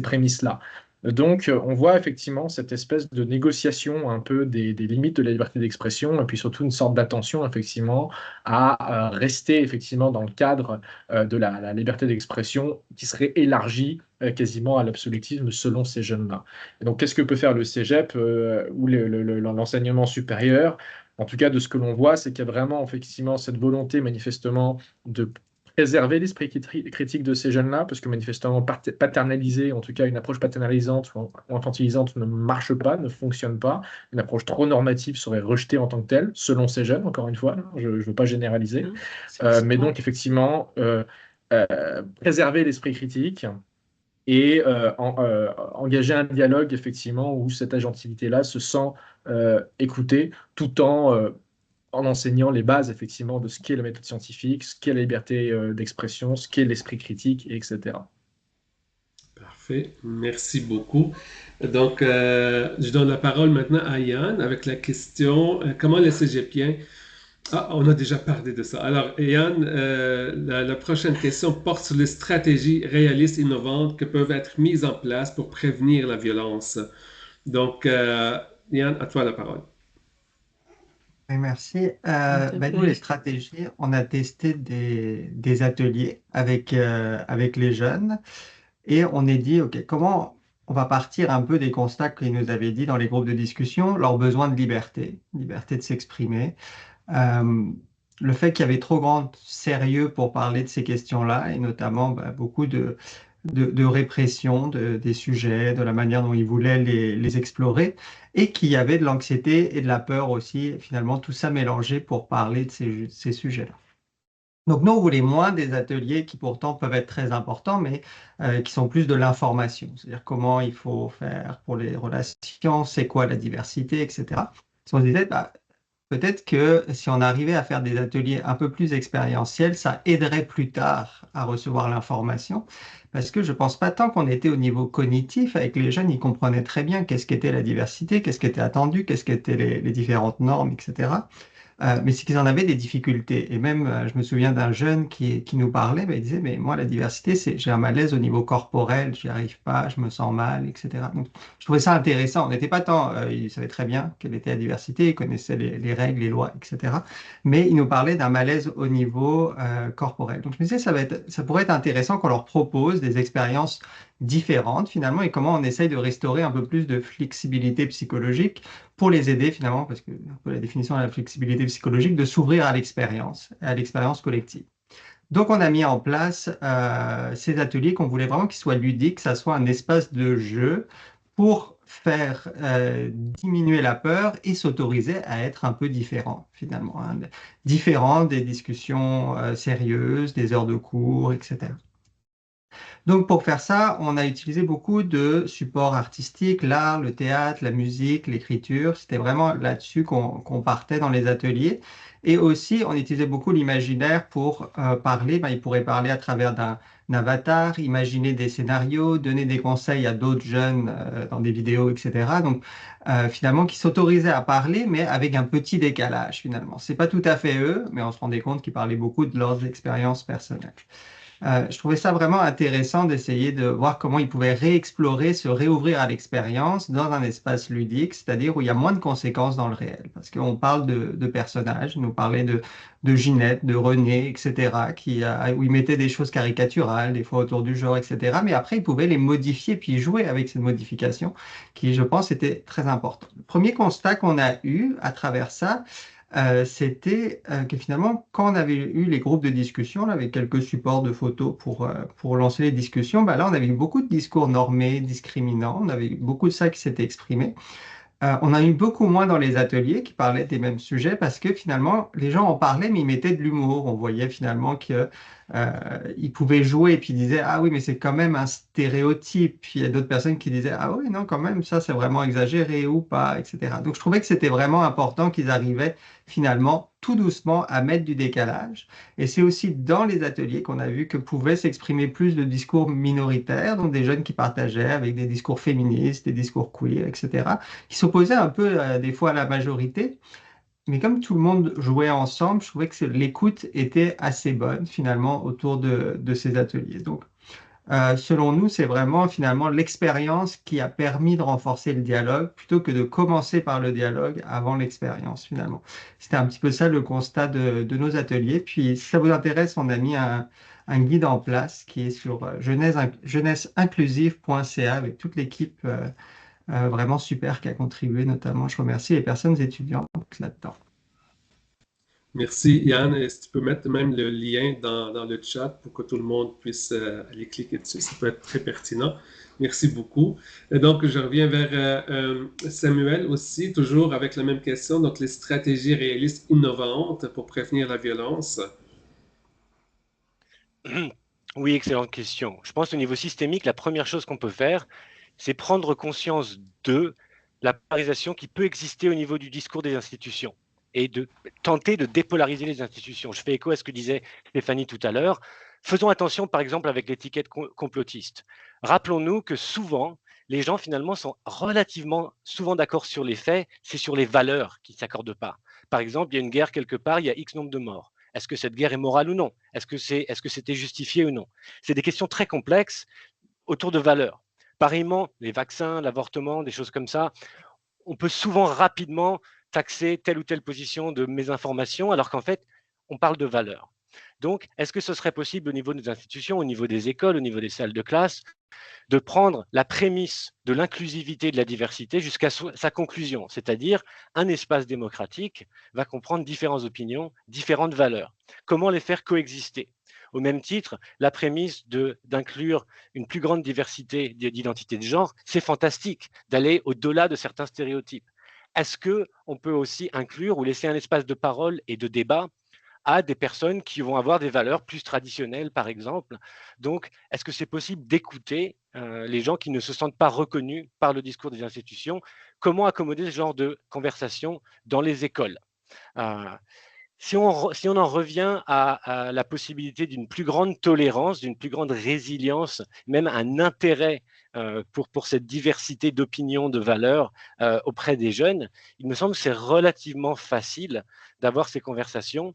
Speaker 5: prémices-là. Donc, on voit effectivement cette espèce de négociation un peu des limites de la liberté d'expression, et puis surtout une sorte d'attention, effectivement, à rester effectivement dans le cadre de la liberté d'expression qui serait élargie quasiment à l'absolutisme selon ces jeunes-là. Et donc, qu'est-ce que peut faire le cégep ou l'enseignement supérieur? En tout cas, de ce que l'on voit, c'est qu'il y a vraiment effectivement cette volonté manifestement de préserver l'esprit critique de ces jeunes-là, parce que manifestement paternaliser, en tout cas une approche paternalisante ou infantilisante ne marche pas, ne fonctionne pas. Une approche trop normative serait rejetée en tant que telle, selon ces jeunes, encore une fois, je ne veux pas généraliser. Mais donc effectivement, préserver l'esprit critique et engager un dialogue effectivement où cette agentivité-là se sent écoutée tout en enseignant les bases effectivement de ce qu'est la méthode scientifique, ce qu'est la liberté d'expression, ce qu'est l'esprit critique, etc.
Speaker 1: Parfait, merci beaucoup. Donc, je donne la parole maintenant à Yann avec la question comment les cégepiens... Ah, on a déjà parlé de ça. Alors, Yann, la prochaine question porte sur les stratégies réalistes innovantes que peuvent être mises en place pour prévenir la violence. Donc, Yann, à toi la parole.
Speaker 6: Oui, merci. Nous, les stratégies, on a testé des ateliers avec les jeunes et on est dit, OK, comment on va partir un peu des constats qu'ils nous avaient dit dans les groupes de discussion, leur besoin de liberté de s'exprimer, le fait qu'il y avait trop grand sérieux pour parler de ces questions-là et notamment beaucoup de répression des sujets, de la manière dont ils voulaient les explorer, et qu'il y avait de l'anxiété et de la peur aussi, finalement, tout ça mélangé pour parler de ces sujets-là. Donc nous, on voulait moins des ateliers qui pourtant peuvent être très importants, mais qui sont plus de l'information, c'est-à-dire comment il faut faire pour les relations, c'est quoi la diversité, etc. Si on se disait, peut-être que si on arrivait à faire des ateliers un peu plus expérientiels, ça aiderait plus tard à recevoir l'information. Parce que je ne pense pas tant qu'on était au niveau cognitif, avec les jeunes, ils comprenaient très bien qu'est-ce qu'était la diversité, qu'est-ce qui était attendu, qu'est-ce qu'étaient les différentes normes, etc. Mais c'est qu'ils en avaient des difficultés. Et même, je me souviens d'un jeune qui nous parlait, il disait, mais moi, la diversité, j'ai un malaise au niveau corporel, je n'y arrive pas, je me sens mal, etc. Donc, je trouvais ça intéressant. On n'était pas tant, il savait très bien quelle était la diversité, il connaissait les règles, les lois, etc. Mais il nous parlait d'un malaise au niveau corporel. Donc, je me disais, ça pourrait être intéressant qu'on leur propose des expériences différentes, finalement, et comment on essaye de restaurer un peu plus de flexibilité psychologique pour les aider finalement, parce que un peu la définition de la flexibilité psychologique, de s'ouvrir à l'expérience collective. Donc on a mis en place ces ateliers qu'on voulait vraiment qu'ils soient ludiques, que ça soit un espace de jeu pour faire diminuer la peur et s'autoriser à être un peu différent finalement, hein, différent des discussions sérieuses, des heures de cours, etc. Donc pour faire ça, on a utilisé beaucoup de supports artistiques, l'art, le théâtre, la musique, l'écriture. C'était vraiment là-dessus qu'on partait dans les ateliers. Et aussi, on utilisait beaucoup l'imaginaire pour parler. Ben, il pourrait parler à travers d'un avatar, imaginer des scénarios, donner des conseils à d'autres jeunes dans des vidéos, etc. Donc finalement, qui s'autorisaient à parler, mais avec un petit décalage finalement. C'est pas tout à fait eux, mais on se rendait compte qu'ils parlaient beaucoup de leurs expériences personnelles. Je trouvais ça vraiment intéressant d'essayer de voir comment ils pouvaient réexplorer, se réouvrir à l'expérience dans un espace ludique, c'est-à-dire où il y a moins de conséquences dans le réel. Parce qu'on parle de personnages, nous parlait de Ginette, de René, etc., où ils mettaient des choses caricaturales, des fois autour du genre, etc. Mais après, ils pouvaient les modifier puis jouer avec ces modifications, qui, je pense, était très important. Le premier constat qu'on a eu à travers ça, c'était que finalement, quand on avait eu les groupes de discussion, là, avec quelques supports de photos pour lancer les discussions, bah là, on avait eu beaucoup de discours normés, discriminants, on avait eu beaucoup de ça qui s'était exprimé. On a eu beaucoup moins dans les ateliers qui parlaient des mêmes sujets parce que finalement, les gens en parlaient, mais ils mettaient de l'humour. On voyait finalement que ils pouvaient jouer et puis ils disaient, ah oui, mais c'est quand même un stéréotype. Puis il y a d'autres personnes qui disaient, ah oui, non, quand même, ça c'est vraiment exagéré ou pas, etc. Donc je trouvais que c'était vraiment important qu'ils arrivaient finalement tout doucement à mettre du décalage. Et c'est aussi dans les ateliers qu'on a vu que pouvaient s'exprimer plus de discours minoritaires, donc des jeunes qui partageaient avec des discours féministes, des discours queer, etc., qui s'opposaient un peu des fois à la majorité. Mais comme tout le monde jouait ensemble, je trouvais que l'écoute était assez bonne finalement autour de ces ateliers. Donc, selon nous, c'est vraiment finalement l'expérience qui a permis de renforcer le dialogue plutôt que de commencer par le dialogue avant l'expérience finalement. C'était un petit peu ça le constat de nos ateliers. Puis, si ça vous intéresse, on a mis un guide en place qui est sur jeunesseinclusive.ca avec toute l'équipe vraiment super qui a contribué, notamment. Je remercie les personnes étudiantes là-dedans.
Speaker 1: Merci Yann. Est-ce que tu peux mettre même le lien dans le chat pour que tout le monde puisse aller cliquer dessus? Ça peut être très pertinent. Merci beaucoup. Et donc, je reviens vers Samuel aussi, toujours avec la même question. Donc, les stratégies réalistes innovantes pour prévenir la violence.
Speaker 7: Oui, excellente question. Je pense au niveau systémique, la première chose qu'on peut faire, c'est prendre conscience de la polarisation qui peut exister au niveau du discours des institutions et de tenter de dépolariser les institutions. Je fais écho à ce que disait Stéphanie tout à l'heure. Faisons attention, par exemple, avec l'étiquette complotiste. Rappelons-nous que souvent, les gens, finalement, sont relativement souvent d'accord sur les faits, c'est sur les valeurs qui ne s'accordent pas. Par exemple, il y a une guerre quelque part, il y a X nombre de morts. Est-ce que cette guerre est morale ou non? Est-ce que c'était justifié ou non? C'est des questions très complexes autour de valeurs. Pareillement, les vaccins, l'avortement, des choses comme ça, on peut souvent rapidement taxer telle ou telle position de mésinformation, alors qu'en fait, on parle de valeurs. Donc, est-ce que ce serait possible au niveau des institutions, au niveau des écoles, au niveau des salles de classe, de prendre la prémisse de l'inclusivité et de la diversité jusqu'à sa conclusion, c'est-à-dire un espace démocratique va comprendre différentes opinions, différentes valeurs. Comment les faire coexister? Au même titre, la prémisse d'inclure une plus grande diversité d'identités de genre, c'est fantastique d'aller au-delà de certains stéréotypes. Est-ce qu'on peut aussi inclure ou laisser un espace de parole et de débat à des personnes qui vont avoir des valeurs plus traditionnelles, par exemple? Donc, est-ce que c'est possible d'écouter les gens qui ne se sentent pas reconnus par le discours des institutions? Comment accommoder ce genre de conversation dans les écoles? Si on en revient à la possibilité d'une plus grande tolérance, d'une plus grande résilience, même un intérêt pour cette diversité d'opinions, de valeurs auprès des jeunes, il me semble que c'est relativement facile d'avoir ces conversations.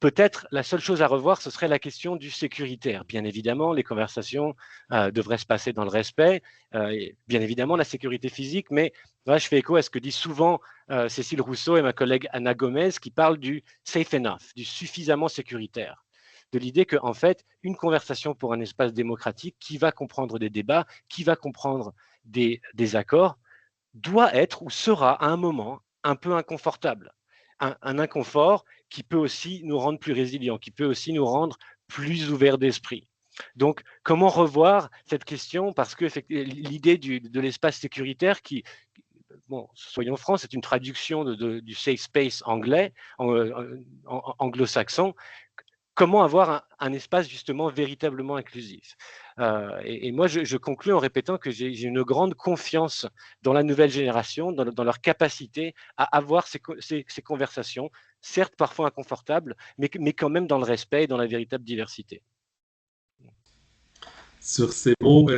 Speaker 7: Peut-être la seule chose à revoir, ce serait la question du sécuritaire. Bien évidemment, les conversations devraient se passer dans le respect, et bien évidemment la sécurité physique, mais là, je fais écho à ce que dit souvent Cécile Rousseau et ma collègue Anna Gomez, qui parlent du safe enough, du suffisamment sécuritaire, de l'idée qu'en fait, une conversation pour un espace démocratique qui va comprendre des débats, qui va comprendre des accords, doit être ou sera à un moment un peu inconfortable. Un inconfort qui peut aussi nous rendre plus résilients, qui peut aussi nous rendre plus ouverts d'esprit. Donc, comment revoir cette question? Parce que l'idée de l'espace sécuritaire qui, bon, soyons francs, c'est une traduction du safe space anglais, anglo-saxon. comment avoir un espace justement véritablement inclusif. Et moi, je conclue en répétant que j'ai une grande confiance dans la nouvelle génération, dans leur capacité à avoir ces conversations, certes parfois inconfortables, mais quand même dans le respect et dans la véritable diversité.
Speaker 1: Sur ces mots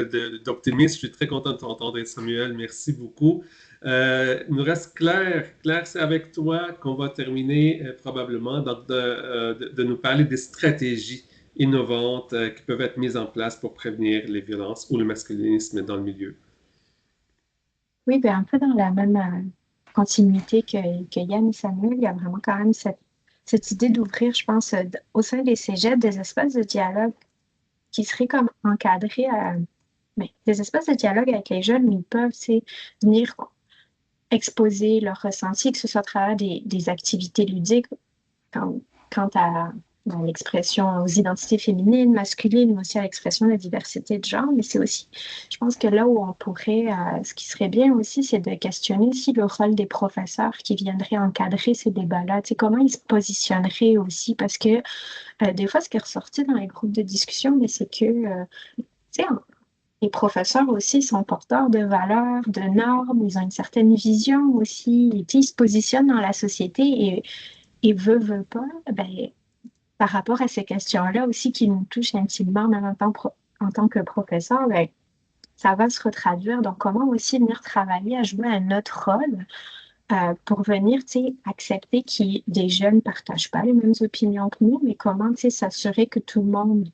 Speaker 1: d'optimisme, je suis très content de t'entendre, Samuel. Merci beaucoup. Il nous reste Claire. Claire, c'est avec toi qu'on va terminer probablement donc de nous parler des stratégies innovantes qui peuvent être mises en place pour prévenir les violences ou le masculinisme dans le milieu.
Speaker 3: Oui, ben, un peu dans la même continuité que Yann et Samuel, il y a vraiment quand même cette idée d'ouvrir, je pense, au sein des cégeps, des espaces de dialogue qui seraient comme encadrés des espaces de dialogue avec les jeunes où ils peuvent venir exposer leurs ressentis, que ce soit à travers des activités ludiques quant à l'expression aux identités féminines, masculines, mais aussi à l'expression de la diversité de genre. Mais c'est aussi, je pense que là où on pourrait, ce qui serait bien aussi, c'est de questionner aussi le rôle des professeurs qui viendraient encadrer ces débats-là. Tu sais, comment ils se positionneraient aussi, parce que des fois, ce qui est ressorti dans les groupes de discussion, c'est que, tu sais, les professeurs aussi sont porteurs de valeurs, de normes, ils ont une certaine vision aussi, et, tu sais, ils se positionnent dans la société et veut pas, ben, par rapport à ces questions-là aussi qui nous touchent intimement, même en tant que professeur, ben, ça va se retraduire. Donc, comment aussi venir travailler à jouer un autre rôle pour venir, tu sais, accepter que des jeunes ne partagent pas les mêmes opinions que nous, mais comment, tu sais, s'assurer que tout le monde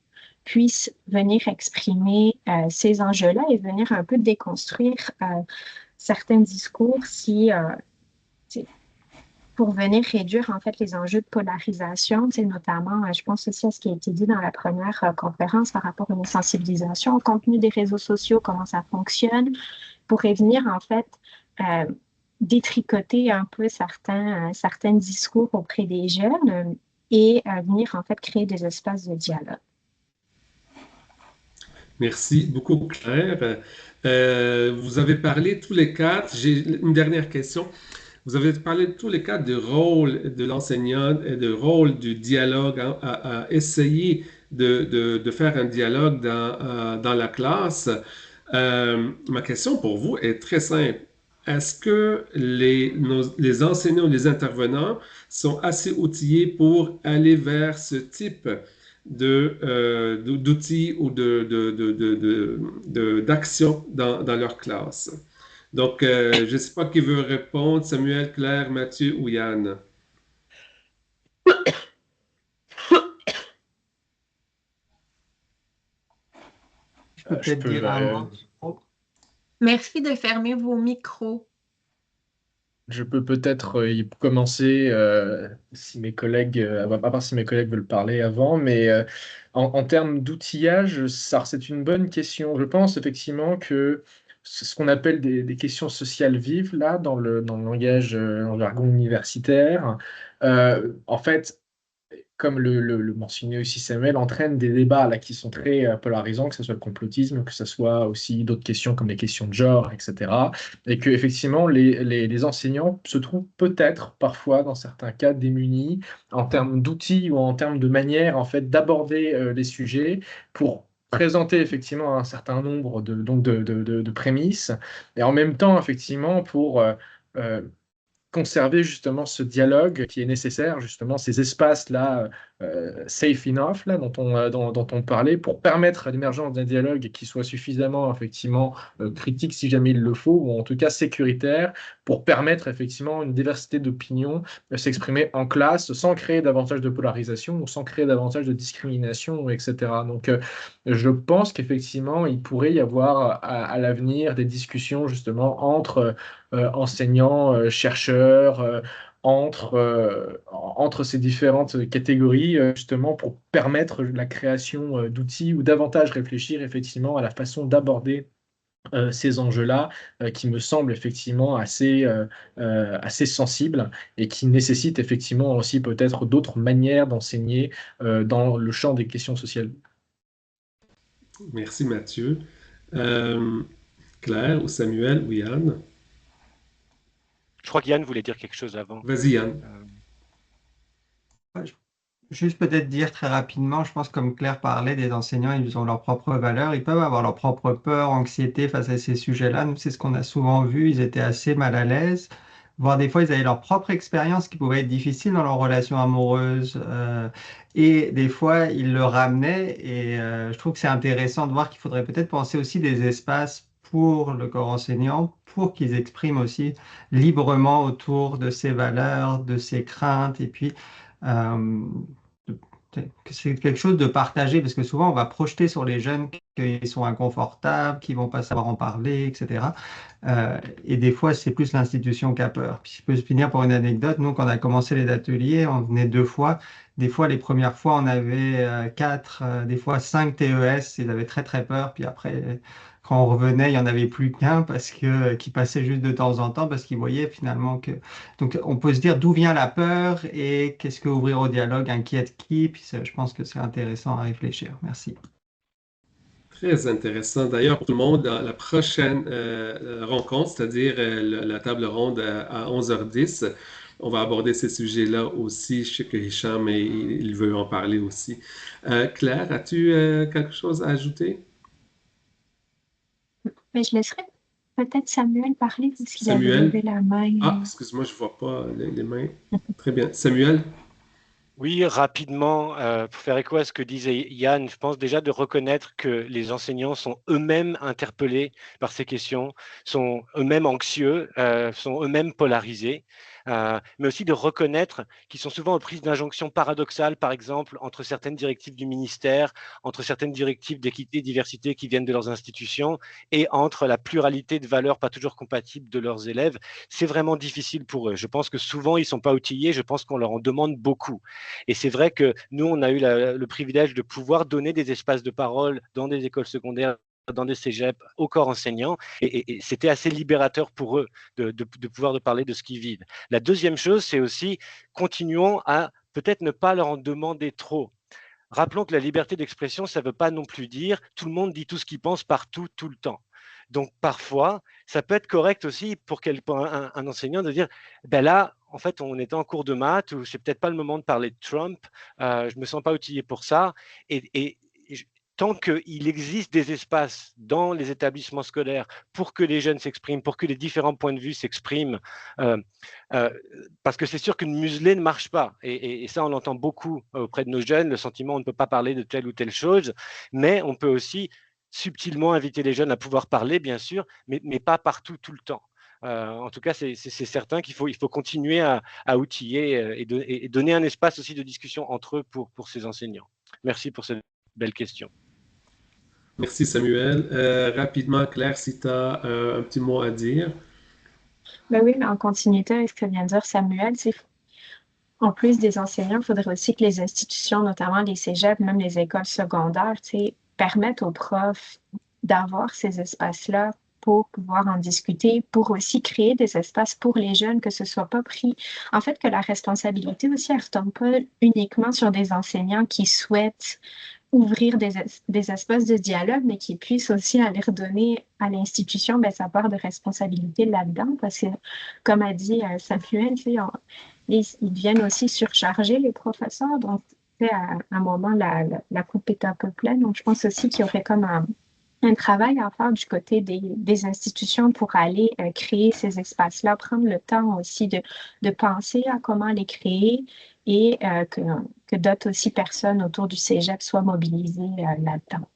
Speaker 3: puisse venir exprimer ces enjeux-là et venir un peu déconstruire certains discours pour venir réduire en fait les enjeux de polarisation, notamment, je pense aussi à ce qui a été dit dans la première conférence par rapport à une sensibilisation au contenu des réseaux sociaux, comment ça fonctionne, pour venir en fait détricoter un peu certains discours auprès des jeunes et venir en fait créer des espaces de dialogue.
Speaker 1: Merci beaucoup, Claire. Vous avez parlé tous les quatre. J'ai une dernière question. Vous avez parlé de tous les cas du rôle de l'enseignant et du rôle du dialogue, à essayer de faire un dialogue dans la classe. Ma question pour vous est très simple. Est-ce que les enseignants, les intervenants sont assez outillés pour aller vers ce type d'outils ou d'action dans leur classe? Donc, je ne sais pas qui veut répondre, Samuel, Claire, Mathieu ou Yann.
Speaker 6: Je peux peut-être dire un mot.
Speaker 8: Merci de fermer vos micros.
Speaker 5: Je peux peut-être y commencer si mes collègues, à part si mes collègues veulent parler avant, mais en termes d'outillage, c'est une bonne question. Je pense effectivement que ce qu'on appelle des questions sociales vives, là, dans le langage, dans le jargon universitaire, en fait, comme le mentionnait aussi Samuel, entraîne des débats là, qui sont très polarisants, que ce soit le complotisme, que ce soit aussi d'autres questions comme les questions de genre, etc. Et que effectivement, les enseignants se trouvent peut-être parfois, dans certains cas, démunis en termes d'outils ou en termes de manière en fait, d'aborder les sujets pour présenter effectivement un certain nombre de prémices et en même temps, effectivement, pour conserver justement ce dialogue qui est nécessaire, justement ces espaces-là safe enough, là, dont on parlait, pour permettre l'émergence d'un dialogue qui soit suffisamment effectivement critique si jamais il le faut, ou en tout cas sécuritaire, pour permettre effectivement une diversité d'opinions s'exprimer en classe sans créer davantage de polarisation ou sans créer davantage de discrimination, etc. Donc je pense qu'effectivement il pourrait y avoir à l'avenir des discussions justement entre enseignants, chercheurs, entre ces différentes catégories, justement pour permettre la création d'outils ou davantage réfléchir effectivement à la façon d'aborder ces enjeux-là qui me semblent effectivement assez sensibles et qui nécessitent effectivement aussi peut-être d'autres manières d'enseigner dans le champ des questions sociales.
Speaker 1: Merci Mathieu. Claire ou Samuel ou Yann?
Speaker 7: Je crois qu'Yann voulait dire quelque chose avant.
Speaker 1: Vas-y Yann.
Speaker 6: juste peut-être dire très rapidement, je pense comme Claire parlait, des enseignants, ils ont leurs propres valeurs, ils peuvent avoir leur propre peur, anxiété face à ces sujets-là. Nous, c'est ce qu'on a souvent vu, ils étaient assez mal à l'aise, voire des fois, ils avaient leur propre expérience qui pouvait être difficile dans leur relation amoureuse. Et des fois, ils le ramenaient. Et je trouve que c'est intéressant de voir qu'il faudrait peut-être penser aussi des espaces pour le corps enseignant, pour qu'ils expriment aussi librement autour de ces valeurs, de ces craintes, et puis euh, de- que c'est quelque chose de partagé, parce que souvent on va projeter sur les jeunes qu'ils sont inconfortables, qu'ils vont pas savoir en parler, etc. Et des fois, c'est plus l'institution qui a peur. Puis je peux finir pour une anecdote. Nous, quand on a commencé les ateliers, on venait 2 fois. Des fois, les premières fois, on avait 4, des fois 5 TES. Ils avaient très, très peur. Puis après, quand on revenait, il n'y en avait plus qu'un parce que qui passait juste de temps en temps parce qu'ils voyaient finalement que. Donc, on peut se dire d'où vient la peur et qu'est-ce que ouvrir au dialogue inquiète qui. Puis je pense que c'est intéressant à réfléchir. Merci.
Speaker 1: Très intéressant. D'ailleurs, pour tout le monde, dans la prochaine rencontre, c'est-à-dire la table ronde à 11h10, on va aborder ces sujets-là aussi. Je sais que Hicham, il veut en parler aussi. Claire, as-tu quelque chose à ajouter?
Speaker 3: Mais je laisserai peut-être Samuel parler parce qu'il avait
Speaker 1: Samuel?
Speaker 3: levé la main.
Speaker 1: Ah, excuse-moi, je ne vois pas les mains. Très bien. Samuel?
Speaker 7: Oui, rapidement, pour faire écho à ce que disait Yann, je pense déjà de reconnaître que les enseignants sont eux-mêmes interpellés par ces questions, sont eux-mêmes anxieux, sont eux-mêmes polarisés, mais aussi de reconnaître qu'ils sont souvent aux prises d'injonctions paradoxales, par exemple, entre certaines directives du ministère, entre certaines directives d'équité et diversité qui viennent de leurs institutions, et entre la pluralité de valeurs pas toujours compatibles de leurs élèves. C'est vraiment difficile pour eux. Je pense que souvent, ils ne sont pas outillés, je pense qu'on leur en demande beaucoup. Et c'est vrai que nous, on a eu le privilège de pouvoir donner des espaces de parole dans des écoles secondaires, dans des cégeps, au corps enseignant. Et c'était assez libérateur pour eux de pouvoir parler de ce qu'ils vivent. La deuxième chose, c'est aussi, continuons à peut-être ne pas leur en demander trop. Rappelons que la liberté d'expression, ça ne veut pas non plus dire tout le monde dit tout ce qu'il pense partout, tout le temps. Donc parfois, ça peut être correct aussi pour un enseignant de dire, ben là, en fait, on était en cours de maths, ou c'est peut-être pas le moment de parler de Trump, je me sens pas outillé pour ça. Et tant qu'il existe des espaces dans les établissements scolaires pour que les jeunes s'expriment, pour que les différents points de vue s'expriment, euh, parce que c'est sûr qu'une muselée ne marche pas. Et ça, on l'entend beaucoup auprès de nos jeunes, le sentiment on ne peut pas parler de telle ou telle chose, mais on peut aussi subtilement inviter les jeunes à pouvoir parler, bien sûr, mais pas partout, tout le temps. En tout cas, c'est certain qu'il faut continuer à outiller et donner un espace aussi de discussion entre eux pour ces enseignants. Merci pour cette belle question.
Speaker 1: Merci, Samuel. Rapidement, Claire, si tu as un petit mot à dire.
Speaker 3: Ben oui, mais en continuité avec ce que vient de dire Samuel, en plus des enseignants, il faudrait aussi que les institutions, notamment les cégeps, même les écoles secondaires, permettent aux profs d'avoir ces espaces-là pour pouvoir en discuter, pour aussi créer des espaces pour les jeunes, que ce soit pas pris. En fait, que la responsabilité aussi, elle ne retombe pas uniquement sur des enseignants qui souhaitent ouvrir des espaces de dialogue, mais qui puissent aussi aller redonner à l'institution sa part de responsabilité là-dedans, parce que, comme a dit Samuel, ils viennent aussi surcharger les professeurs, donc à un moment, la coupe est un peu pleine, donc je pense aussi qu'il y aurait comme un travail à faire du côté des institutions pour aller créer ces espaces-là, prendre le temps aussi de penser à comment les créer et que d'autres aussi personnes autour du cégep soient mobilisées là-dedans.